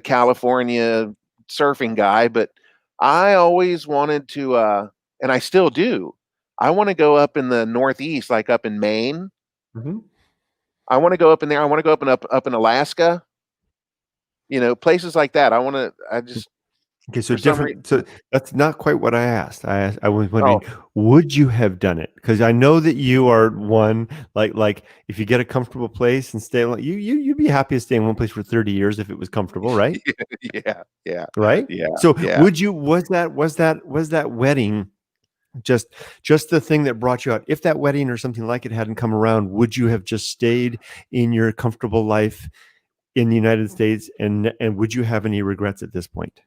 California surfing guy, but I always wanted to, and I still do. I want to go up in the Northeast, like up in Maine. Mm-hmm. I want to go up in there. I want to go up in Alaska. Places like that. Okay, so different. So that's not quite what I asked. I was wondering, would you have done it? Because I know that you are one like if you get a comfortable place and stay, you'd be happy to stay in one place for 30 years if it was comfortable, right? Yeah. Right? Yeah. So would you? Was that wedding just the thing that brought you out? If that wedding or something like it hadn't come around, would you have just stayed in your comfortable life in the United States, and would you have any regrets at this point?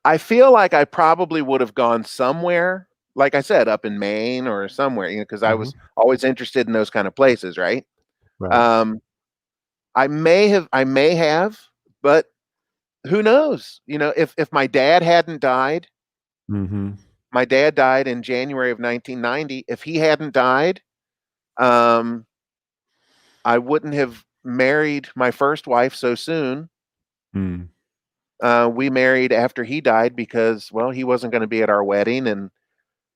I feel like I probably would have gone somewhere, like I said, up in Maine or somewhere, because I was always interested in those kind of places, right? Right. I may have, but who knows? If my dad hadn't died, my dad died in January of 1990. If he hadn't died, I wouldn't have married my first wife so soon. We married after he died because, well, he wasn't going to be at our wedding and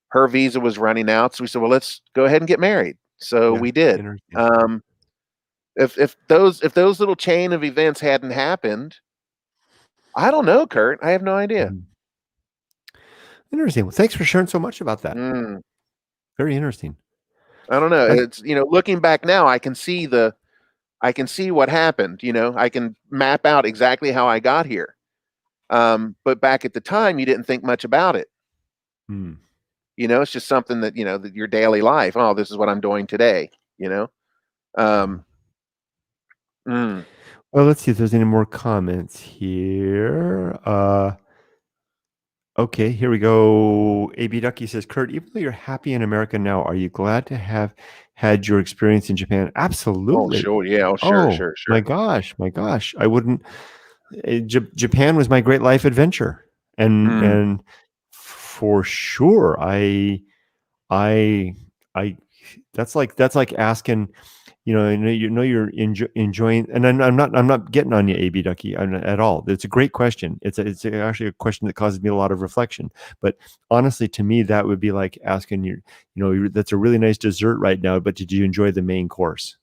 her visa was running out. So we said, well, let's go ahead and get married. So we did. If those little chain of events hadn't happened, I don't know, Kurt. I have no idea. Interesting. Well, thanks for sharing so much about that. Very interesting. I don't know. It's, looking back now, I can see what happened. I can map out exactly how I got here. But back at the time, you didn't think much about it. It's just something that, that your daily life. Oh, this is what I'm doing today. Well, let's see if there's any more comments here. Okay, here we go. AB Ducky says, Kurt, even though you're happy in America now, are you glad to have had your experience in Japan? Absolutely. Oh, sure. Yeah. Sure. My gosh. I wouldn't. Japan was my great life adventure, and for sure, I that's like asking, you're enjoying, and I'm not getting on you, AB Ducky, at all. It's a great question. It's actually a question that causes me a lot of reflection. But honestly, to me, that would be like asking that's a really nice dessert right now, but did you enjoy the main course?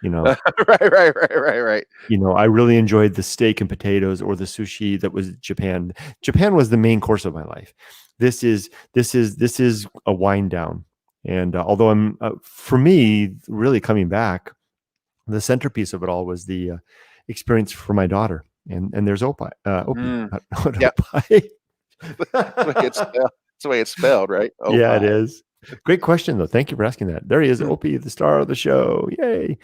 Right. I really enjoyed the steak and potatoes or the sushi that was Japan. Japan was the main course of my life. This is a wind down. And although I'm, for me, really coming back, the centerpiece of it all was the experience for my daughter. And there's Opie. Opie. That's the way it's spelled, right? Opie. Yeah, it is. Great question, though. Thank you for asking that. There he is, Opie, the star of the show. Yay.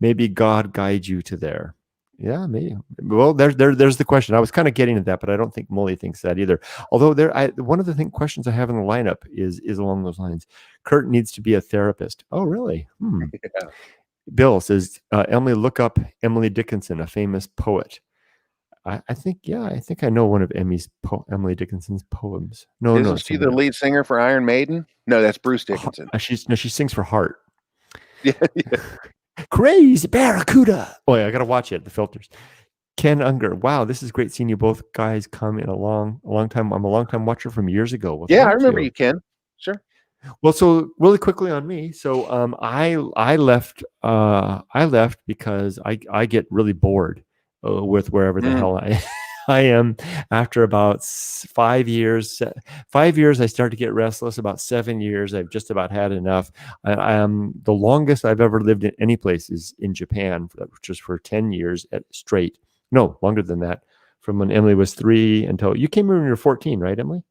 Maybe God guide you to there. Yeah, maybe. Well, there's the question. I was kind of getting at that, but I don't think Mully thinks that either. Although one of the questions I have in the lineup is along those lines. Kurt needs to be a therapist. Oh, really? Yeah. Bill says, Emily, look up Emily Dickinson, a famous poet. I think I know one of Emily Dickinson's poems. Isn't she the lead singer for Iron Maiden? No, that's Bruce Dickinson. She sings for Heart. Yeah. Crazy Barracuda. Oh, yeah, I gotta watch it. The filters. Ken Unger. Wow, this is great seeing you both guys come in a long time. I'm a long time watcher from years ago. Well, yeah, I remember you, Ken. Sure. Well, so really quickly on me. So I left because I get really bored with wherever the hell I am. After about 5 years, 5 years, I start to get restless. About 7 years, I've just about had enough. I am the longest I've ever lived in any place is in Japan, which is for 10 years straight. No, longer than that. From when Emily was 3 until you came here when you were 14, right, Emily?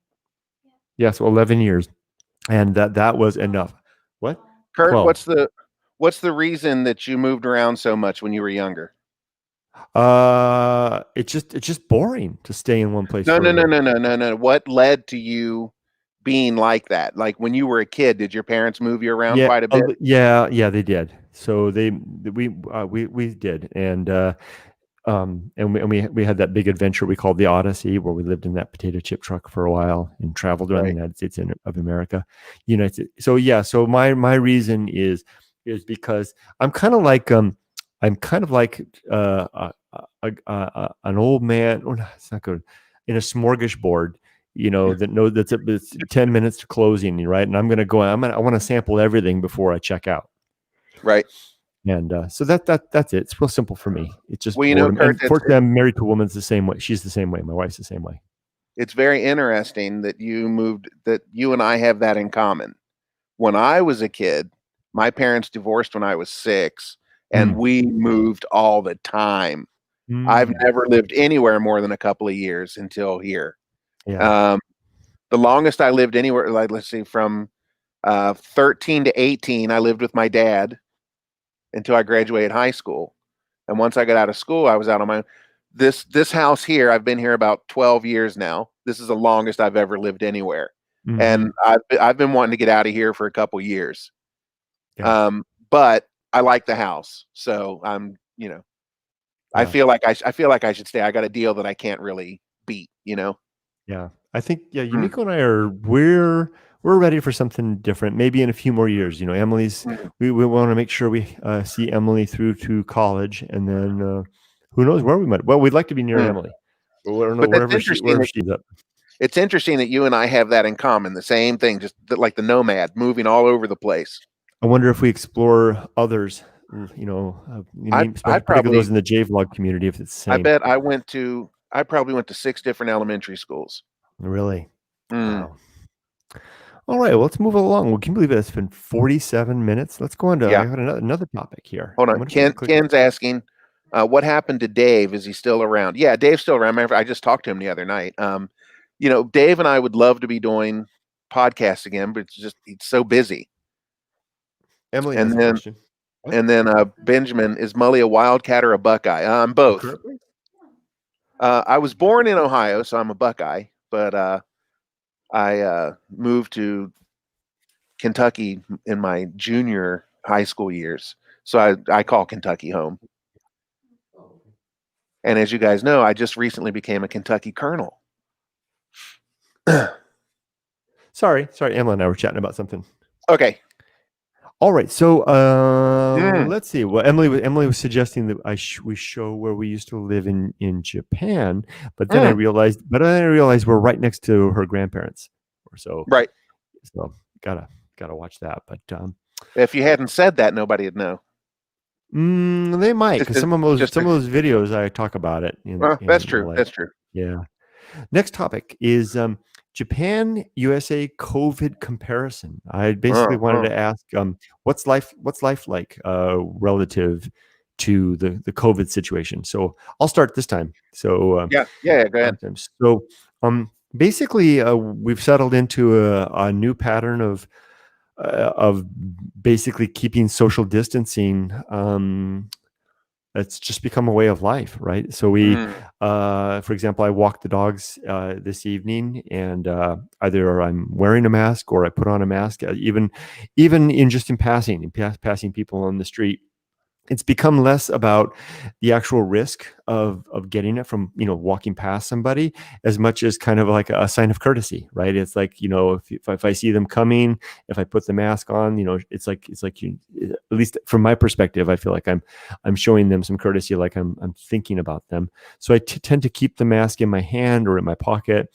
Yeah, so 11 years. And that was enough. What? Kurt, 12. what's the reason that you moved around so much when you were younger? It's just boring to stay in one place. No. What led to you being like that? Like when you were a kid, did your parents move you around Yeah, quite a bit? yeah, they did. So we did, and we had that big adventure we called the Odyssey, where we lived in that potato chip truck for a while and traveled around the Right. United States of America. So yeah, so my reason is because I'm kind of like an old man. Oh, no, it's not good. In a smorgasbord, it's 10 minutes to closing, right? And I'm going to go. I want to sample everything before I check out. Right. And so that's it. It's real simple for me. It's just Well, boredom. Kurt, And fortunately, I'm married to a woman that's the same way. She's the same way. My wife's the same way. it's very interesting that you and I have that in common. When I was a kid, my parents divorced when I was 6, and we moved all the time. I've never lived anywhere more than a couple of years until here. Yeah. The longest I lived anywhere, like let's see, from 13 to 18, I lived with my dad until I graduated high school. And once I got out of school, I was out on my own. This house here, I've been here about 12 years now. This is the longest I've ever lived anywhere. And I've been wanting to get out of here for a couple years. Yeah. But I like the house. So I feel like I should stay. I got a deal that I can't really beat, Yeah. I think Yumiko and I we're ready for something different. Maybe in a few more years. Emily's we want to make sure we see Emily through to college, and then who knows where we might. Well, we'd like to be near Emily. I don't know, wherever she's up. It's interesting that you and I have that in common. The same thing, just like the nomad, moving all over the place. I wonder if we explore others. I probably those in the J-Vlog community, if it's the same. I bet I probably went to 6 different elementary schools. Really? Wow. All right, well, let's move along. Well, can you believe it? It's been 47 minutes. Let's go on to I got another topic here. Hold on. Ken's asking, what happened to Dave? Is he still around? Yeah, Dave's still around. I just talked to him the other night. Dave and I would love to be doing podcasts again, but he's so busy. Emily has a question. And then Benjamin, is Mully a Wildcat or a Buckeye? I'm both. I was born in Ohio, so I'm a Buckeye, but I moved to Kentucky in my junior high school years, so I call Kentucky home. And as you guys know, I just recently became a Kentucky Colonel. Sorry, Emily and I were chatting about something. Okay. All right, so let's see. Well, Emily was suggesting that we show where we used to live in Japan, but then I realized we're right next to her grandparents, or so. Right. So gotta watch that. But if you hadn't said that, nobody would know. They might, because some of those videos I talk about it. That's true. That's true. Yeah. Next topic is Japan USA COVID comparison. I basically wanted to ask, what's life like relative to the COVID situation? So I'll start this time. So go ahead. So basically, we've settled into a new pattern of basically keeping social distancing. It's just become a way of life, right? So we, for example, I walked the dogs this evening, and either I'm wearing a mask or I put on a mask. Even in passing people on the street, it's become less about the actual risk of getting it from walking past somebody, as much as kind of like a sign of courtesy, right? It's like if I see them coming, if I put the mask on, it's like at least from my perspective, I feel like I'm showing them some courtesy, like I'm thinking about them. So I tend to keep the mask in my hand or in my pocket.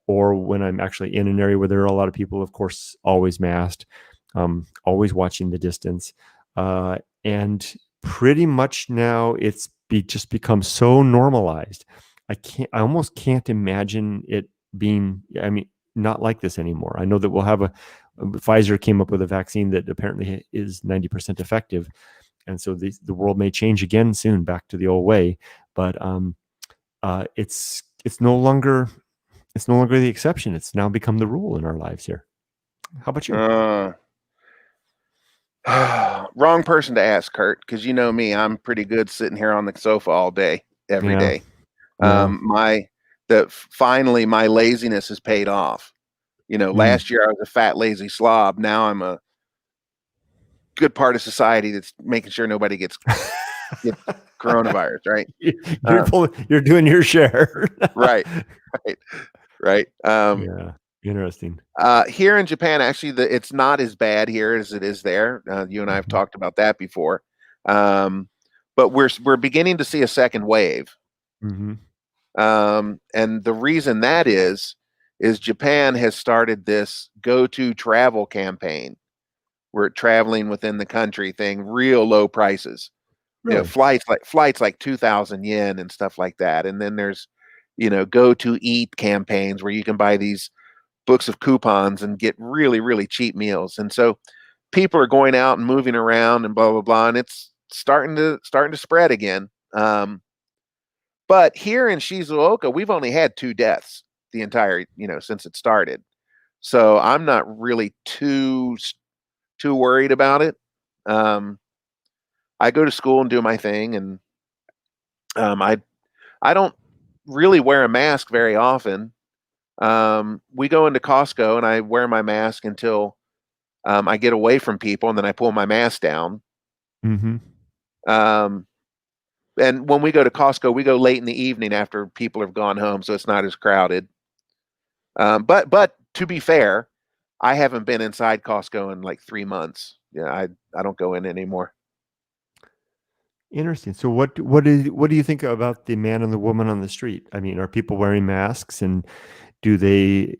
or when I'm actually in an area where there are a lot of people, of course, always masked, always watching the distance. And pretty much now it's just become so normalized. I almost can't imagine it being, not like this anymore. I know that we'll have Pfizer came up with a vaccine that apparently is 90% effective. And so the world may change again soon back to the old way, but it's no longer the exception. It's now become the rule in our lives here. How about you? Wrong person to ask, Kurt, because you know me, I'm pretty good sitting here on the sofa all day, every day. Finally my laziness has paid off. Last year I was a fat, lazy slob. Now I'm a good part of society that's making sure nobody gets coronavirus, right? You're doing your share. Right. Yeah, interesting. Here in Japan, actually, it's not as bad here as it is there. You and I have talked about that before, but we're beginning to see a second wave. Mm-hmm. And the reason that is Japan has started this go-to travel campaign. We're traveling within the country thing, real low prices. Really? Flights like 2,000 yen and stuff like that. And then there's, go to eat campaigns where you can buy these books of coupons and get really, really cheap meals. And so people are going out and moving around and blah, blah, blah. And it's starting to spread again. But here in Shizuoka, we've only had 2 deaths the entire, since it started. So I'm not really too worried about it. I go to school and do my thing, and I don't really wear a mask very often. We go into Costco and I wear my mask until I get away from people, and then I pull my mask down. Mm-hmm. And when we go to Costco, we go late in the evening after people have gone home, so it's not as crowded. But to be fair, I haven't been inside Costco in like 3 months. Yeah, I don't go in anymore. Interesting. So what do you think about the man and the woman on the street? I mean, are people wearing masks, and do they,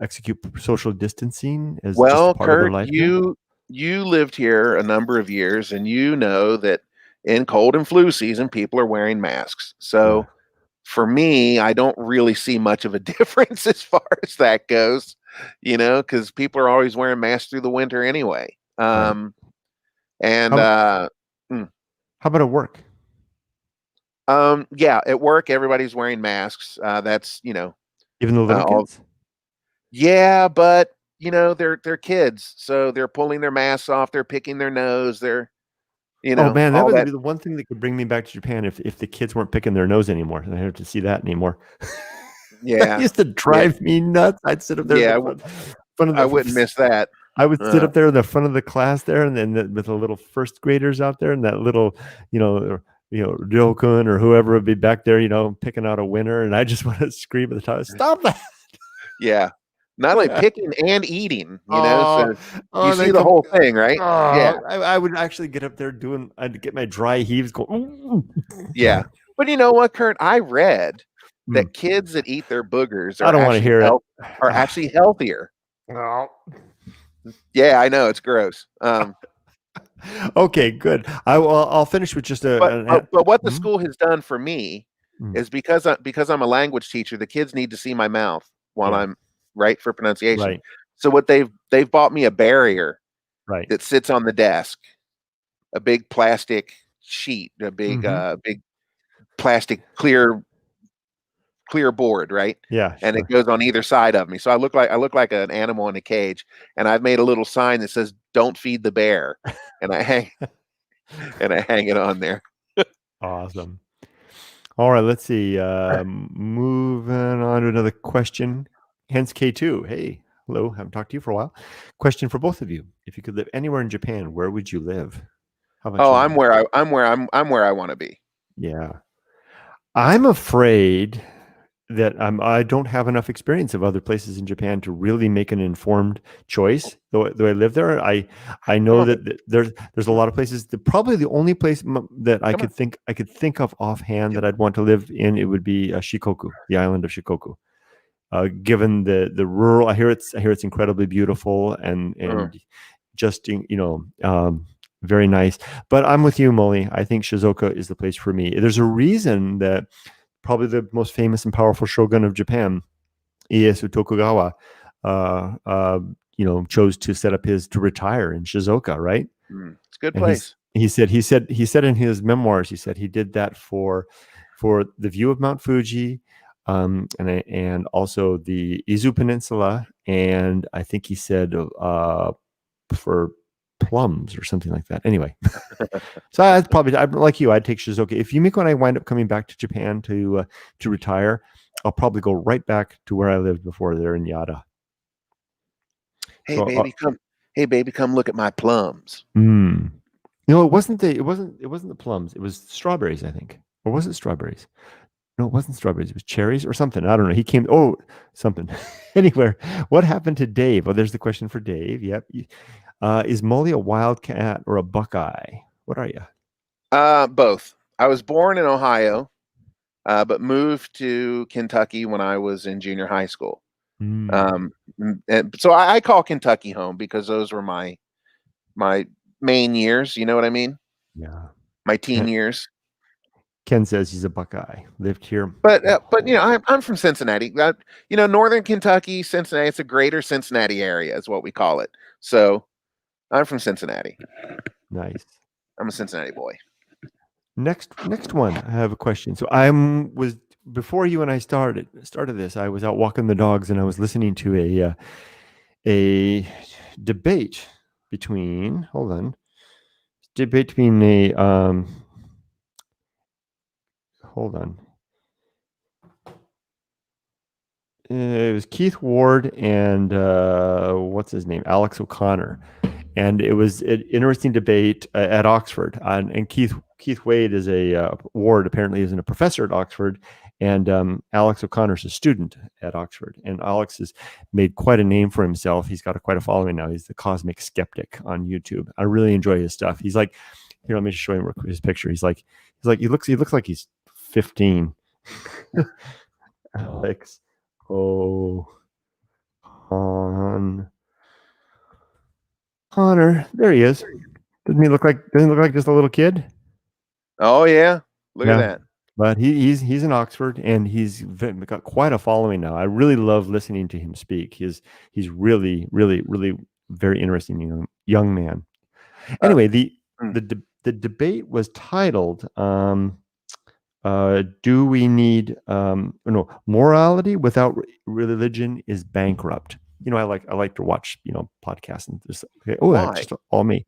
execute social distancing as just a part of their Kurt, life? You lived here a number of years, and you know that in cold and flu season, people are wearing masks. So for me, I don't really see much of a difference as far as that goes, because people are always wearing masks through the winter anyway. Right. And how about at work? Yeah, at work, everybody's wearing masks. That's, Even the little kids? Yeah, but they're kids, so they're pulling their masks off, they're picking their nose, they're oh man, that would be the one thing that could bring me back to Japan if the kids weren't picking their nose anymore. I don't have to see that anymore. Yeah. That used to drive me nuts. I'd sit up there. Yeah, I wouldn't miss that. I would sit up there in the front of the class there, and then with the little first graders out there, and that little, Ryo-kun or whoever would be back there, picking out a winner, and I just want to scream at the top, "Stop that!" Yeah, not only picking and eating, so you see the whole thing, right? Yeah, I would actually get up there I'd get my dry heaves going. Yeah, but you know what, Kurt? I read that kids that eat their boogers I don't want to hear it. Are actually healthier. No. Yeah, I know, it's gross. Okay, good. I'll finish with just but what the school has done for me is because I'm a language teacher, the kids need to see my mouth while I'm right for pronunciation. Right. So what they've bought me a barrier that sits on the desk, a big plastic sheet, a big big plastic clear board, right? Yeah. And it goes on either side of me. So I look like an animal in a cage, and I've made a little sign that says "Don't feed the bear," and I hang it on there. Awesome. All right, let's see. Moving on to another question. Hence K2. Hey, hello. Haven't talked to you for a while. Question for both of you: if you could live anywhere in Japan, where would you live? How about you? I'm where I want to be. Yeah, I'm afraid that I don't have enough experience of other places in Japan to really make an informed choice. Though I live there, I know Come on, that there's a lot of places. Probably the only place that I Come on. could think of offhand that I'd want to live in, it would be Shikoku, the island of Shikoku. Given the rural, I hear it's incredibly beautiful and just very nice. But I'm with you, Molly. I think Shizuoka is the place for me. There's a reason that probably the most famous and powerful shogun of Japan, Ieyasu Tokugawa, chose to set up to retire in Shizuoka, right? It's a good And place. he said in his memoirs, he said he did that for the view of Mount Fuji, and also the Izu Peninsula, and I think he said for plums or something like that. Anyway, so I'm like you. I'd take Shizuoka. If Yumiko and I wind up coming back to Japan to retire, I'll probably go right back to where I lived before, there in Yada. Hey, baby, come. Hey, baby, come look at my plums. No, it wasn't the plums. It was strawberries, I think. Or was it strawberries? No, it wasn't strawberries. It was cherries or something. I don't know. He came. Oh, something. Anywhere. What happened to Dave? Oh, there's the question for Dave. Yep. Is Molly a wildcat or a buckeye? What are you? Both. I was born in Ohio, but moved to Kentucky when I was in junior high school. And so I call Kentucky home because those were my main years. You know what I mean? Yeah. My teen years. Ken says he's a buckeye. Lived here, but I'm from Cincinnati. Northern Kentucky, Cincinnati. It's a greater Cincinnati area, is what we call it. So I'm from Cincinnati. Nice. I'm a Cincinnati boy. Next one. I have a question. So before you and I started this, I was out walking the dogs and I was listening to a debate between. Hold on. Debate between hold on. It was Keith Ward and what's his name? Alex O'Connor. And it was an interesting debate at Oxford. And Keith Wade is Ward apparently isn't a professor at Oxford. And Alex O'Connor's a student at Oxford. And Alex has made quite a name for himself. He's got quite a following now. He's the Cosmic Skeptic on YouTube. I really enjoy his stuff. He's like, here, let me just show you his picture. He looks like he's 15. Alex O'Connor. There he is. Doesn't he look like just a little kid? Oh yeah, look at that. But he's in Oxford and he's got quite a following now. I really love listening to him speak. He's really, really, really very interesting young man. Anyway, the debate was titled "Do we need morality without religion is bankrupt?" I like to watch podcasts and just that's just all me.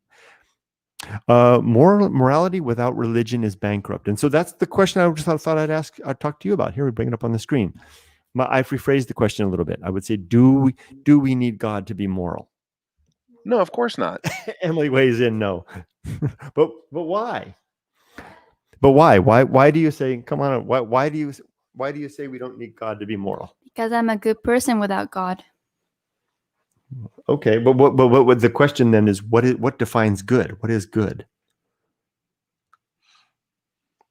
Morality without religion is bankrupt, and so that's the question I just thought I'd talk to you about. Here, we bring it up on the screen. I've rephrased the question a little bit. I would say, do we need God to be moral? No, of course not. Emily weighs in, no. but why? But why? Why do you say? Come on, why do you say we don't need God to be moral? Because I'm a good person without God. Okay, but what the question then is, what defines good? What is good?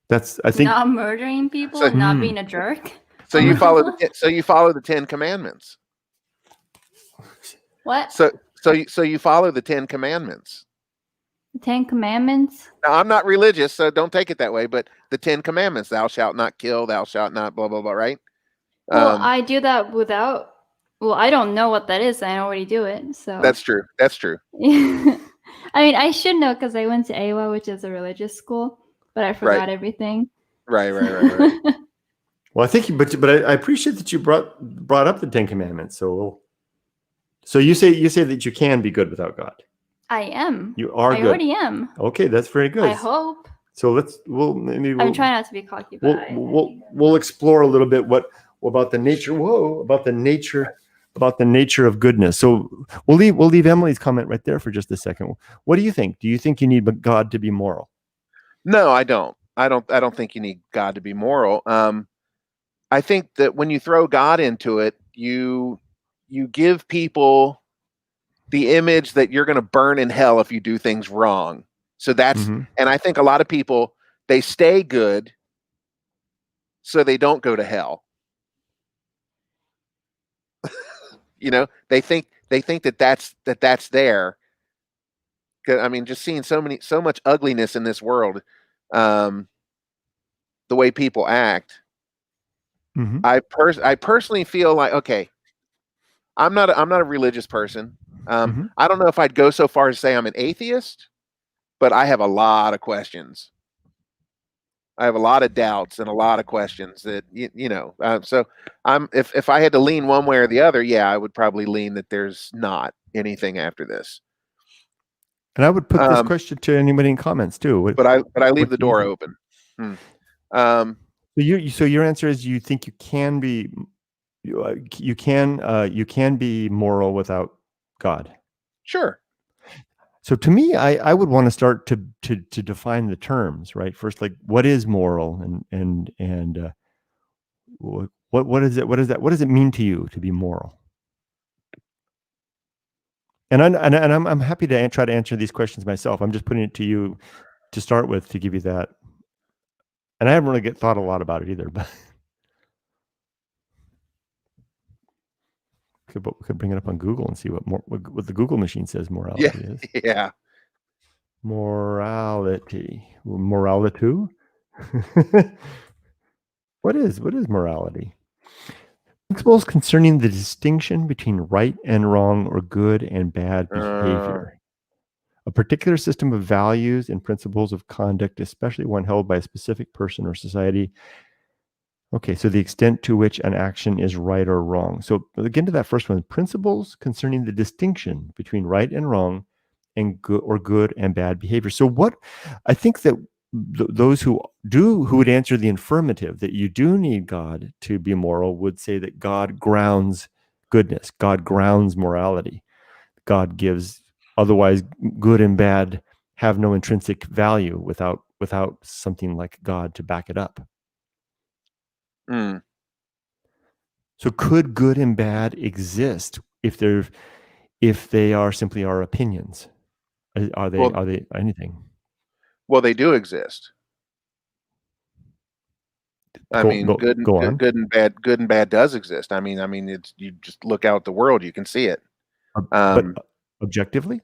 That's, I think, not murdering people and not being a jerk. So you follow the 10 Commandments. What? So you follow the 10 Commandments. The 10 Commandments? Now, I'm not religious, so don't take it that way, but the 10 Commandments, thou shalt not kill, thou shalt not blah, blah, blah, right? Well, I do that without... Well, I don't know what that is. I already do it, so... That's true. I mean, I should know because I went to AWA, which is a religious school, but I forgot everything. Right. Well, I think, but I appreciate that you brought up the 10 Commandments. So you say that you can be good without God. I am. You are good. I already am. Okay, that's very good. I hope. So we'll I'm trying not to be cocky, but we'll explore a little bit about the nature. About the nature of goodness. So we'll leave Emily's comment right there for just a second. What do you think? Do you think you need God to be moral? No, I don't. I don't think you need God to be moral. I think that when you throw God into it, you give people the image that you're going to burn in hell if you do things wrong. So that's, and I think a lot of people, they stay good so they don't go to hell. You know, they think that that's there. I mean, just seeing so much ugliness in this world, the way people act. I personally feel like, okay, I'm not a religious person. I don't know if I'd go so far as to say I'm an atheist, but I have a lot of questions. I have a lot of doubts and a lot of questions that you know. So if I had to lean one way or the other, yeah, I would probably lean that there's not anything after this. And I would put this question to anybody in comments too. But I leave the door open. So your answer is you think you can be you can be moral without God. Sure. So to me, I would want to start to define the terms, right? First, like what is moral, and what is it? What does it mean to you to be moral? And I'm happy to try to answer these questions myself. I'm just putting it to you to start with to give you that. And I haven't really thought a lot about it either, but we could bring it up on Google and see what the Google machine says morality is. Yeah. Morality. What is morality? Principles concerning the distinction between right and wrong or good and bad behavior. A particular system of values and principles of conduct, especially one held by a specific person or society. Okay, so the extent to which an action is right or wrong. So again, to that first one, principles concerning the distinction between right and wrong and good and bad behavior. So what I think that those who would answer the affirmative, that you do need God to be moral, would say that God grounds goodness. God grounds morality. God gives, otherwise good and bad have no intrinsic value without something like God to back it up. So could good and bad exist if they are simply our opinions? Are they anything? Well, they do exist. I mean, good and bad does exist. I mean, it's, you just look out the world, you can see it. But objectively,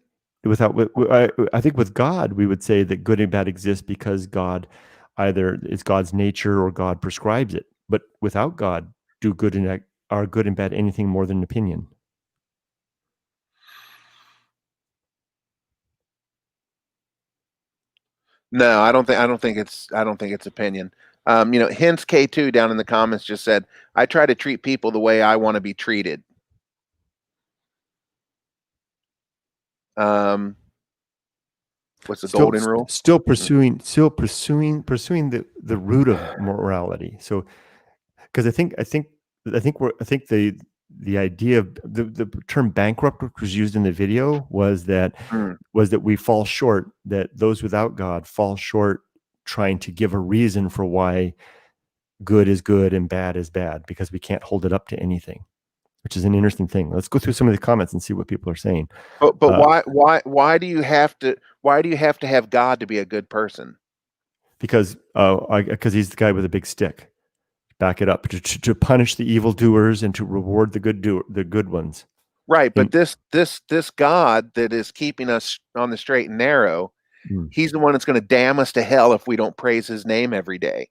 I think with God, we would say that good and bad exist because God, either it's God's nature or God prescribes it. But without God, are good and bad anything more than an opinion? No, I don't think it's opinion. You know, hence K2 down in the comments just said, I try to treat people the way I want to be treated. What's the golden rule? Still pursuing the root of morality. So, because I think the idea of the term bankrupt, which was used in the video, was that we fall short, that those without God fall short trying to give a reason for why good is good and bad is bad, because we can't hold it up to anything, which is an interesting thing. Let's go through some of the comments and see what people are saying. But why do you have to have God to be a good person? Because he's the guy with a big stick. Back it up to punish the evildoers and to reward the good ones. Right, but this God that is keeping us on the straight and narrow, he's the one that's going to damn us to hell if we don't praise his name every day.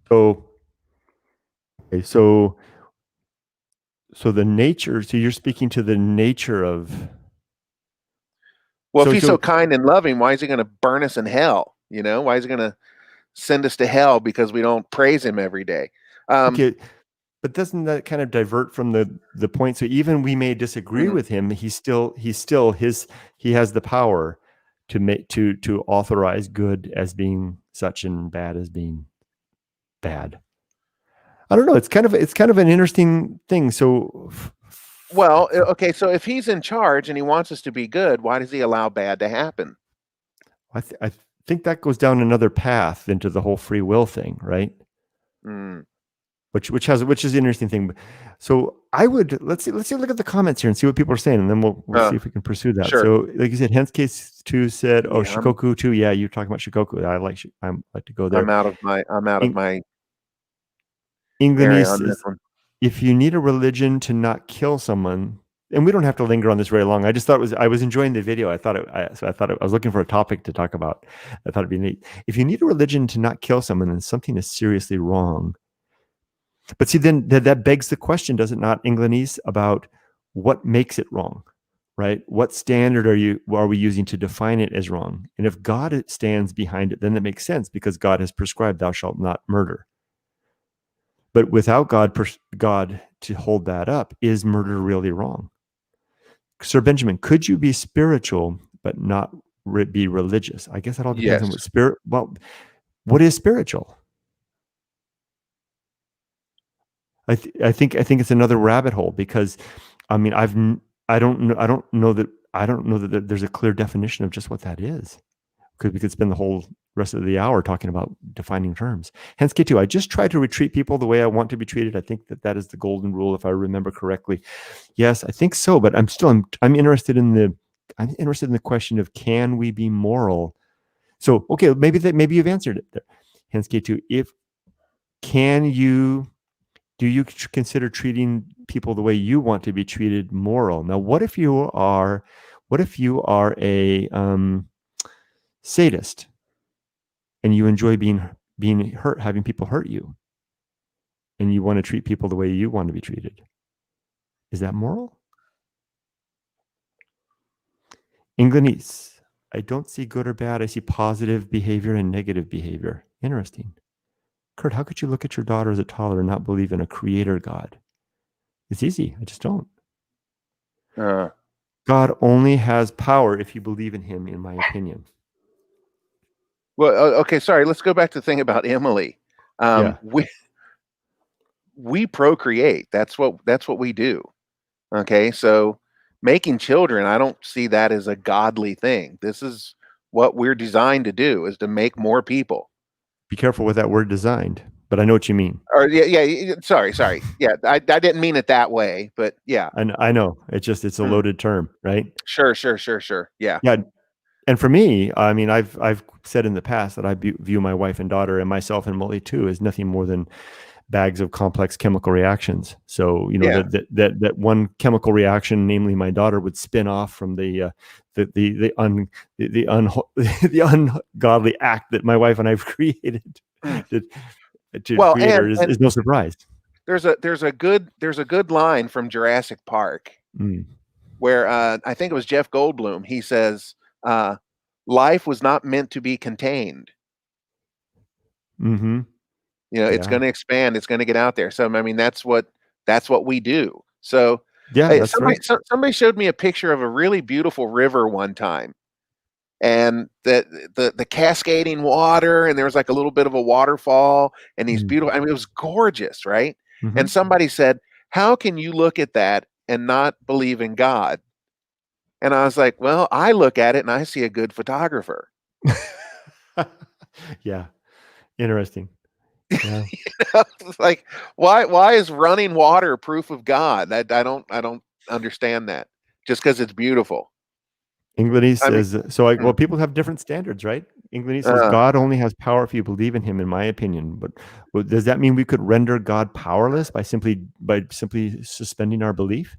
So the nature. So you're speaking to the nature of. Well, if he's so kind and loving, why is he going to burn us in hell? You know, why is he going to send us to hell because we don't praise him every day? Okay, but doesn't that kind of divert from the point? So even we may disagree with him, he has the power to authorize good as being such and bad as being bad. I don't know. It's kind of an interesting thing. So, well, okay. So if he's in charge and he wants us to be good, why does he allow bad to happen? I think that goes down another path into the whole free will thing, right? Mm. Which is an interesting thing. So I would let's see look at the comments here and see what people are saying, and then we'll see if we can pursue that. Sure. So like you said, Hence Case 2 said, "Oh, Yeah, Shikoku too." Yeah, you're talking about Shikoku. I like to go there. I'm out of my area English on this says, one. if you need a religion to not kill someone, and we don't have to linger on this very long. I just thought I was enjoying the video. I was looking for a topic to talk about. I thought it'd be neat. If you need a religion to not kill someone, then something is seriously wrong. But see, then that begs the question, does it not, Inglenese, about what makes it wrong, right? What standard are we using to define it as wrong? And if God stands behind it, then that makes sense because God has prescribed, "Thou shalt not murder." But without God to hold that up, is murder really wrong? Sir Benjamin, could you be spiritual but not be religious? I guess that all depends on what spirit. Well, what is spiritual? I think it's another rabbit hole because, I mean, I don't know that there's a clear definition of just what that is. Because we could spend the whole rest of the hour talking about defining terms. Hence, K2, I just try to treat people the way I want to be treated. I think that is the golden rule, if I remember correctly. Yes, I think so. But I'm interested in the question of, can we be moral? So, okay, maybe you've answered it there. Hence, K2, do you consider treating people the way you want to be treated moral? Now, what if you are a sadist and you enjoy being hurt, having people hurt you, and you want to treat people the way you want to be treated? Is that moral? Inglenese, I don't see good or bad. I see positive behavior and negative behavior. Interesting. Kurt, how could you look at your daughter as a toddler and not believe in a creator God? It's easy. I just don't. God only has power if you believe in him, in my opinion. Well, okay, sorry. Let's go back to the thing about Emily. We procreate. That's what we do. Okay, so making children, I don't see that as a godly thing. This is what we're designed to do, is to make more people. Be careful with that word "designed," but I know what you mean. Or yeah. Sorry. Yeah, I didn't mean it that way, but yeah. And I know it's a loaded term, right? Sure. Yeah. Yeah. And for me, I mean, I've said in the past that I view my wife and daughter and myself and Mully too as nothing more than bags of complex chemical reactions. So that one chemical reaction, namely my daughter, would spin off from the ungodly act that my wife and I've created. Is no surprise. There's a good line from Jurassic Park where I think it was Jeff Goldblum. He says, "Life was not meant to be contained." Mm-hmm. It's going to expand. It's going to get out there. So I mean, that's what we do. So yeah, somebody showed me a picture of a really beautiful river one time, and the cascading water, and there was like a little bit of a waterfall, and these beautiful. I mean, it was gorgeous, right? Mm-hmm. And somebody said, "How can you look at that and not believe in God?" And I was like, "Well, I look at it and I see a good photographer." Yeah, interesting. Yeah. Like, why is running water proof of God? I don't understand that. Just because it's beautiful. Inglenese says well, people have different standards, right? Inglenese says God only has power if you believe in him, in my opinion. But does that mean we could render God powerless by simply suspending our belief?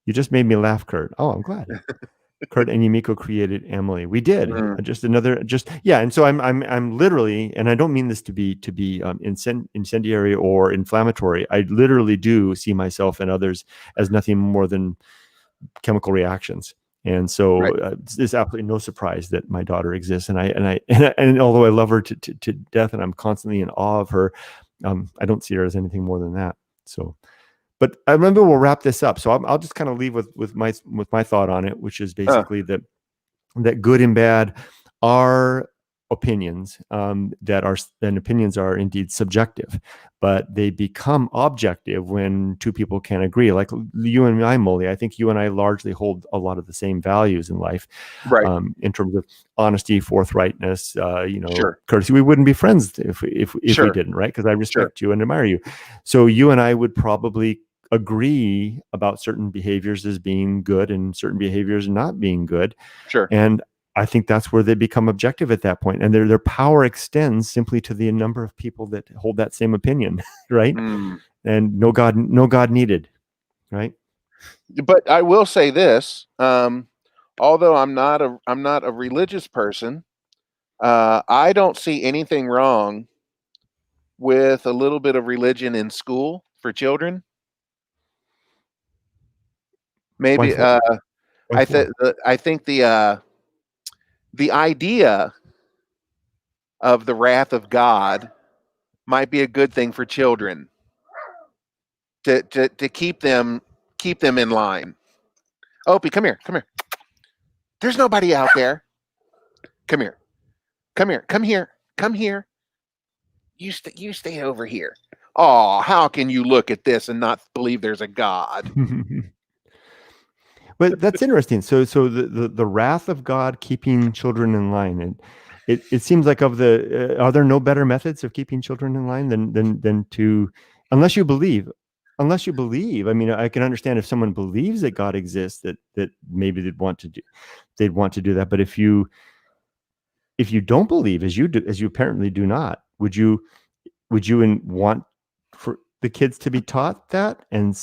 You just made me laugh, Kurt. Oh, I'm glad. Kurt and Yumiko created Emily. We did. And so I'm literally, and I don't mean this to be incendiary or inflammatory. I literally do see myself and others as nothing more than chemical reactions. And so it's absolutely no surprise that my daughter exists. And although I love her to death and I'm constantly in awe of her, I don't see her as anything more than that. So. But I remember we'll wrap this up. So I'll just kind of leave with my thought on it, which is basically that good and bad are opinions and opinions are indeed subjective, but they become objective when two people can't agree. Like you and I, Mully, I think you and I largely hold a lot of the same values in life, Right. In terms of honesty, forthrightness, Sure. courtesy. We wouldn't be friends if we Sure. didn't, right? Because I respect you and admire you. So you and I would probably agree about certain behaviors as being good and certain behaviors not being good. Sure. And I think that's where they become objective at that point, and their power extends simply to the number of people that hold that same opinion, right? And no God needed, right? But I will say this: although I'm not a religious person, I don't see anything wrong with a little bit of religion in school for children. Maybe I think the idea of the wrath of God might be a good thing for children to keep them in line. Opie, come here. There's nobody out there. Come here. You stay over here. Oh, how can you look at this and not believe there's a God? But that's interesting. So the wrath of God keeping children in line, and it seems like are there no better methods of keeping children in line than to, unless you believe. I mean, I can understand if someone believes that God exists, that maybe they'd want to do that. But if you don't believe, as you apparently do not, would you want for the kids to be taught that and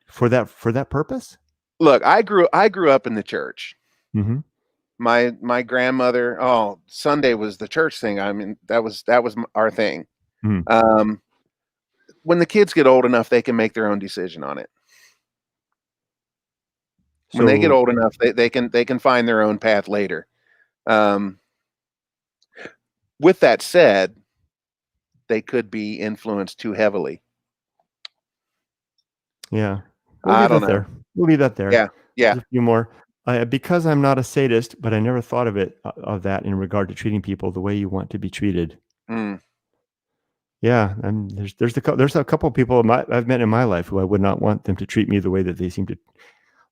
for that purpose? Look, I grew up in the church. Mm-hmm. My grandmother. Oh, Sunday was the church thing. I mean, that was our thing. Mm. When the kids get old enough, they can make their own decision on it. When they get old enough, they can find their own path later. With that said, they could be influenced too heavily. Yeah. I don't know. We'll leave that there. Yeah. There's a few more. Because I'm not a sadist, but I never thought of that in regard to treating people the way you want to be treated. Yeah, there's a couple of people I've met in my life who I would not want them to treat me the way that they seem to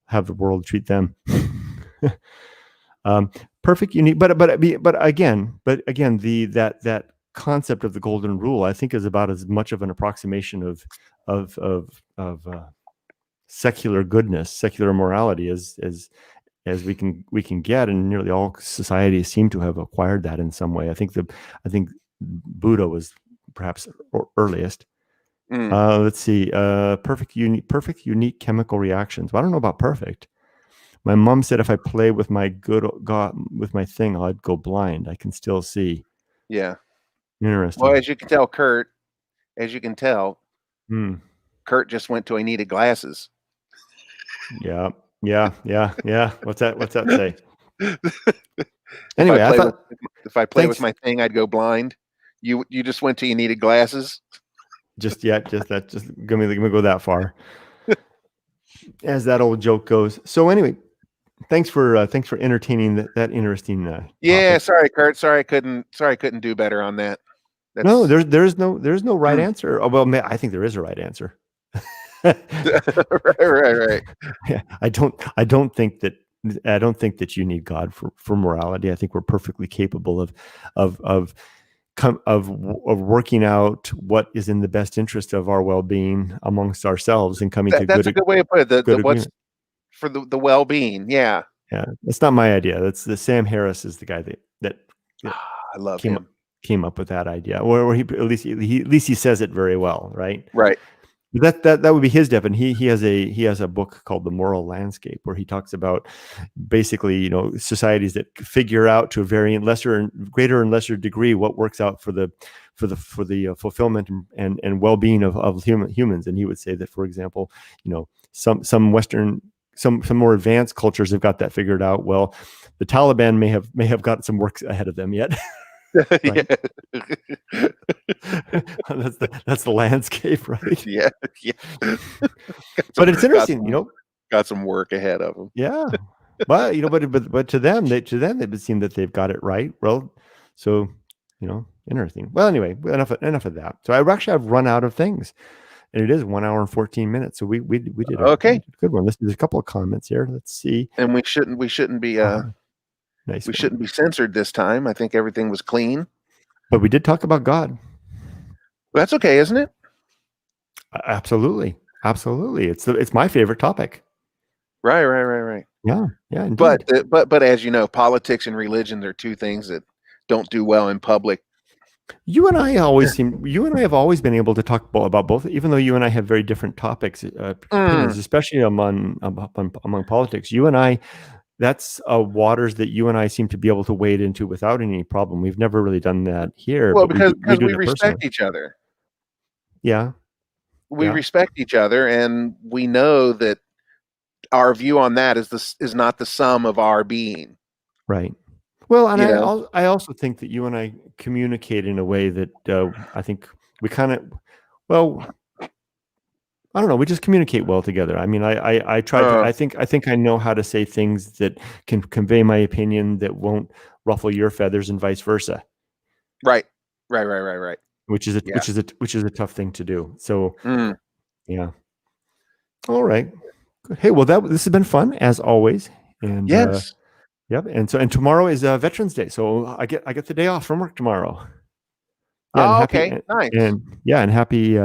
have the world treat them. Perfect, unique, but again, that concept of the golden rule, I think, is about as much of an approximation of secular goodness, secular morality as we can get, and nearly all societies seem to have acquired that in some way. I think Buddha was perhaps earliest. Let's see. Perfect, unique chemical reactions. Well, I don't know about perfect. My mom said if I play with my thing, I'd go blind. I can still see. Yeah. Interesting. Well, as you can tell, Kurt just went to I needed glasses. Yeah. What's that say? Anyway, if I play with my thing, I'd go blind. You just went to you needed glasses. Just let me go that far. As that old joke goes. So anyway, thanks for entertaining that interesting. Yeah, topic. sorry, Kurt. Sorry, I couldn't do better on that. No, there's no right answer. Oh, well, I think there is a right answer. right. Yeah, I don't think that you need God for morality. I think we're perfectly capable of working out what is in the best interest of our well-being amongst ourselves and coming to that's a good way to put it. What's for the well-being? Yeah. That's not my idea. That's the Sam Harris is the guy that I love him. Came up with that idea, or he at least he says it very well, right? Right. That would be his definition. He has a book called The Moral Landscape, where he talks about basically, societies that figure out to a greater and lesser degree what works out for the fulfillment and well-being of humans. And he would say that, for example, some Western, some more advanced cultures have got that figured out. Well, the Taliban may have got some work ahead of them yet. Right? that's the landscape, right? Yeah. But it's interesting, got some work ahead of them. Yeah, but to them, it would seem that they've got it right. Well, So, interesting. Well, anyway, enough of that. So I've run out of things, and it is 1 hour and 14 minutes. So we did a good one. There's a couple of comments here. Let's see. And we shouldn't be nice. We shouldn't be censored this time. I think everything was clean. But we did talk about God. That's okay, isn't it? Absolutely. It's my favorite topic. Right. Yeah, indeed. But as you know, politics and religion are two things that don't do well in public. You and I have always been able to talk about both, even though you and I have very different topics, opinions, especially among politics. You and I, that's waters that you and I seem to be able to wade into without any problem. We've never really done that here. Well, because we respect each other. Yeah. We respect each other, and we know that our view on that is not the sum of our being. Right. Well, and I also think that you and I communicate in a way that I think we kind of, I don't know, we just communicate well together. I mean, I try to, I think I know how to say things that can convey my opinion that won't ruffle your feathers and vice versa. Right. Which is a tough thing to do. So, yeah. All right. Good. Hey, well, this has been fun as always. And yes. Yep. And tomorrow is Veterans Day, so I get the day off from work tomorrow. Yeah, okay. Nice. And happy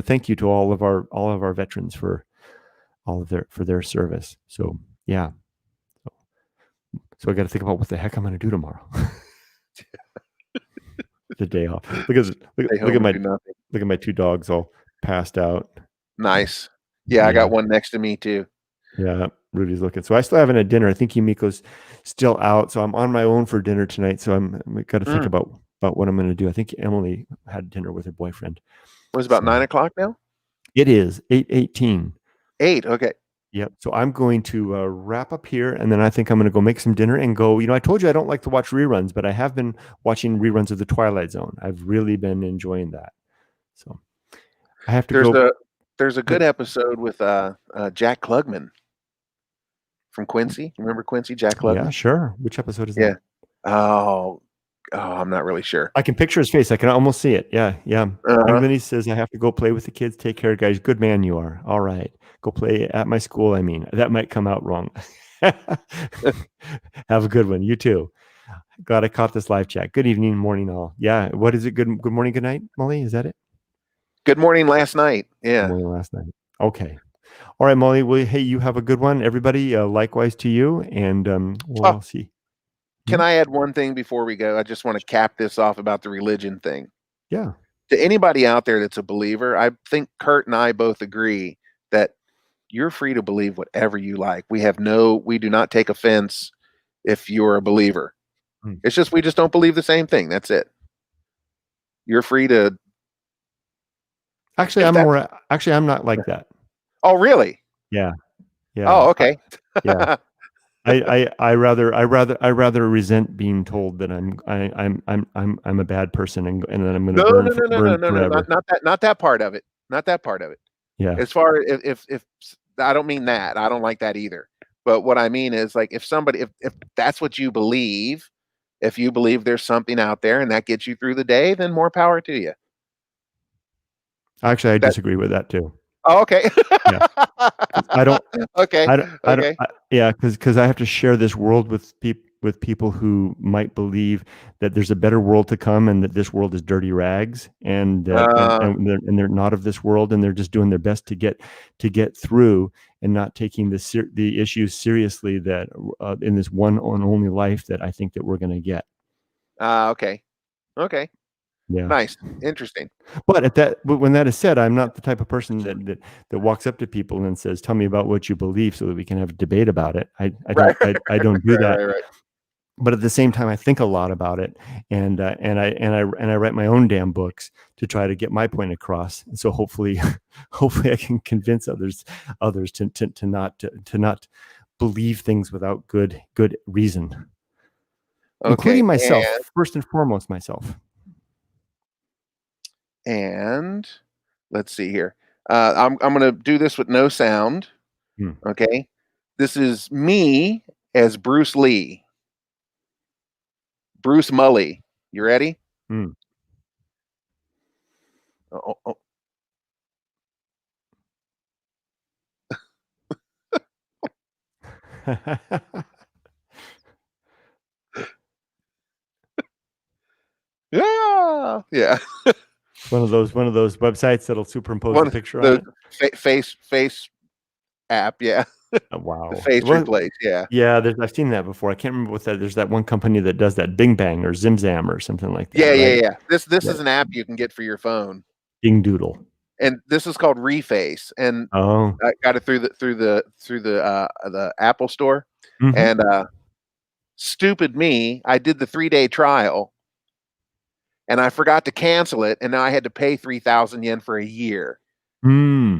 thank you to all of our veterans for all of their service. So yeah. So I got to think about what the heck I'm going to do tomorrow. The day off. Look at my two dogs all passed out. Nice. Yeah, I got one next to me too. Yeah, Rudy's looking. So I still haven't had dinner. I think Yumiko's still out. So I'm on my own for dinner tonight. So we got to think about what I'm going to do. I think Emily had dinner with her boyfriend. Was about 9 o'clock now? It is 8:18. 8. Okay. Yep. So I'm going to wrap up here, and then I think I'm going to go make some dinner and go. I told you I don't like to watch reruns, but I have been watching reruns of The Twilight Zone. I've really been enjoying that. So I have to go. There's a good episode with Jack Klugman from Quincy. Remember Quincy, Jack Klugman? Yeah, sure. Which episode is that? Oh, I'm not really sure. I can picture his face. I can almost see it. Yeah. And then he says, I have to go play with the kids. Take care, guys. Good man you are. All right. Go play at my school. I mean, that might come out wrong. Have a good one. You too. Glad I caught this live chat. Good evening, morning all. Yeah. What is it? Good morning, good night, Molly? Is that it? Good morning last night. Yeah. Good morning last night. Okay. All right, Molly. Well, hey, you have a good one. Everybody, likewise to you. And we'll see. Can I add one thing before we go? I just want to cap this off about the religion thing. Yeah. To anybody out there that's a believer, I think Kurt and I both agree that you're free to believe whatever you like. We do not take offense if you're a believer. It's just, we just don't believe the same thing. That's it. You're free to. Actually, I'm not like that. Oh, really? Yeah. Oh, okay. Yeah. I rather resent being told that I'm a bad person and that I'm going to burn forever. Not that part of it. Not that part of it. Yeah. As far as if I don't mean that. I don't like that either. But what I mean is, like, if that's what you believe, if you believe there's something out there and that gets you through the day, then more power to you. Actually, I disagree with that too. Oh, okay. Yeah. I don't. Okay. Because I have to share this world with people who might believe that there's a better world to come and that this world is dirty rags and they're not of this world and they're just doing their best to get through and not taking the issues seriously that in this one and only life that I think that we're going to get. Okay. Yeah. Nice. Interesting. But when that is said, I'm not the type of person that walks up to people and says, "Tell me about what you believe," so that we can have a debate about it. I don't do that. Right. But at the same time, I think a lot about it, and I write my own damn books to try to get my point across. And so hopefully I can convince others to not believe things without good reason, including myself, first and foremost, myself. And let's see here. I'm going to do this with no sound. Okay. This is me as Bruce Lee. Bruce Mully. You ready? Hmm. Oh. Yeah. Yeah. It's one of those websites that'll superimpose a picture on it. Face app. Yeah. Oh, wow. The face Well, replace. Yeah. yeah, I've seen that before. I can't remember what that. There's that one company that does that, Bing Bang or Zimzam or something like that. Yeah. Right? Yeah. This Yeah. is an app you can get for your phone, Ding Doodle. and this is called Reface, and Oh. I got it through the Apple store, Mhm. and stupid me, I did the 3-day trial, and I forgot to cancel it, and now I had to pay 3,000 yen for a year. Hmm.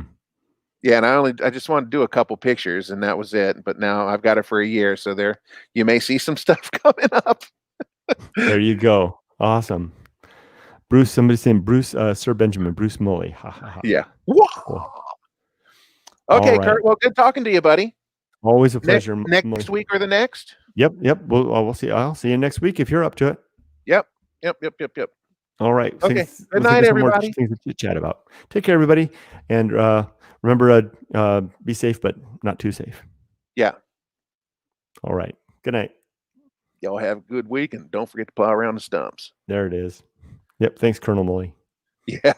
Yeah, and I just wanted to do a couple pictures, and that was it. But now I've got it for a year, so there you may see some stuff coming up. There you go. Awesome. Bruce, somebody's saying Bruce, Sir Benjamin, Bruce Mully. Ha ha ha. Yeah. Cool. Okay, All right. Kurt. Well, good talking to you, buddy. Always a pleasure. Next Mully. week or the next? Yep. We'll see. I'll see you next week if you're up to it. Yep. All right. Okay. Good We'll night, think of some more everybody. things to chat about. Take care, everybody, and remember, be safe, but not too safe. Yeah. All right. Good night. Y'all have a good week, and don't forget to plow around the stumps. There it is. Yep. Thanks, Colonel Mully. Yeah.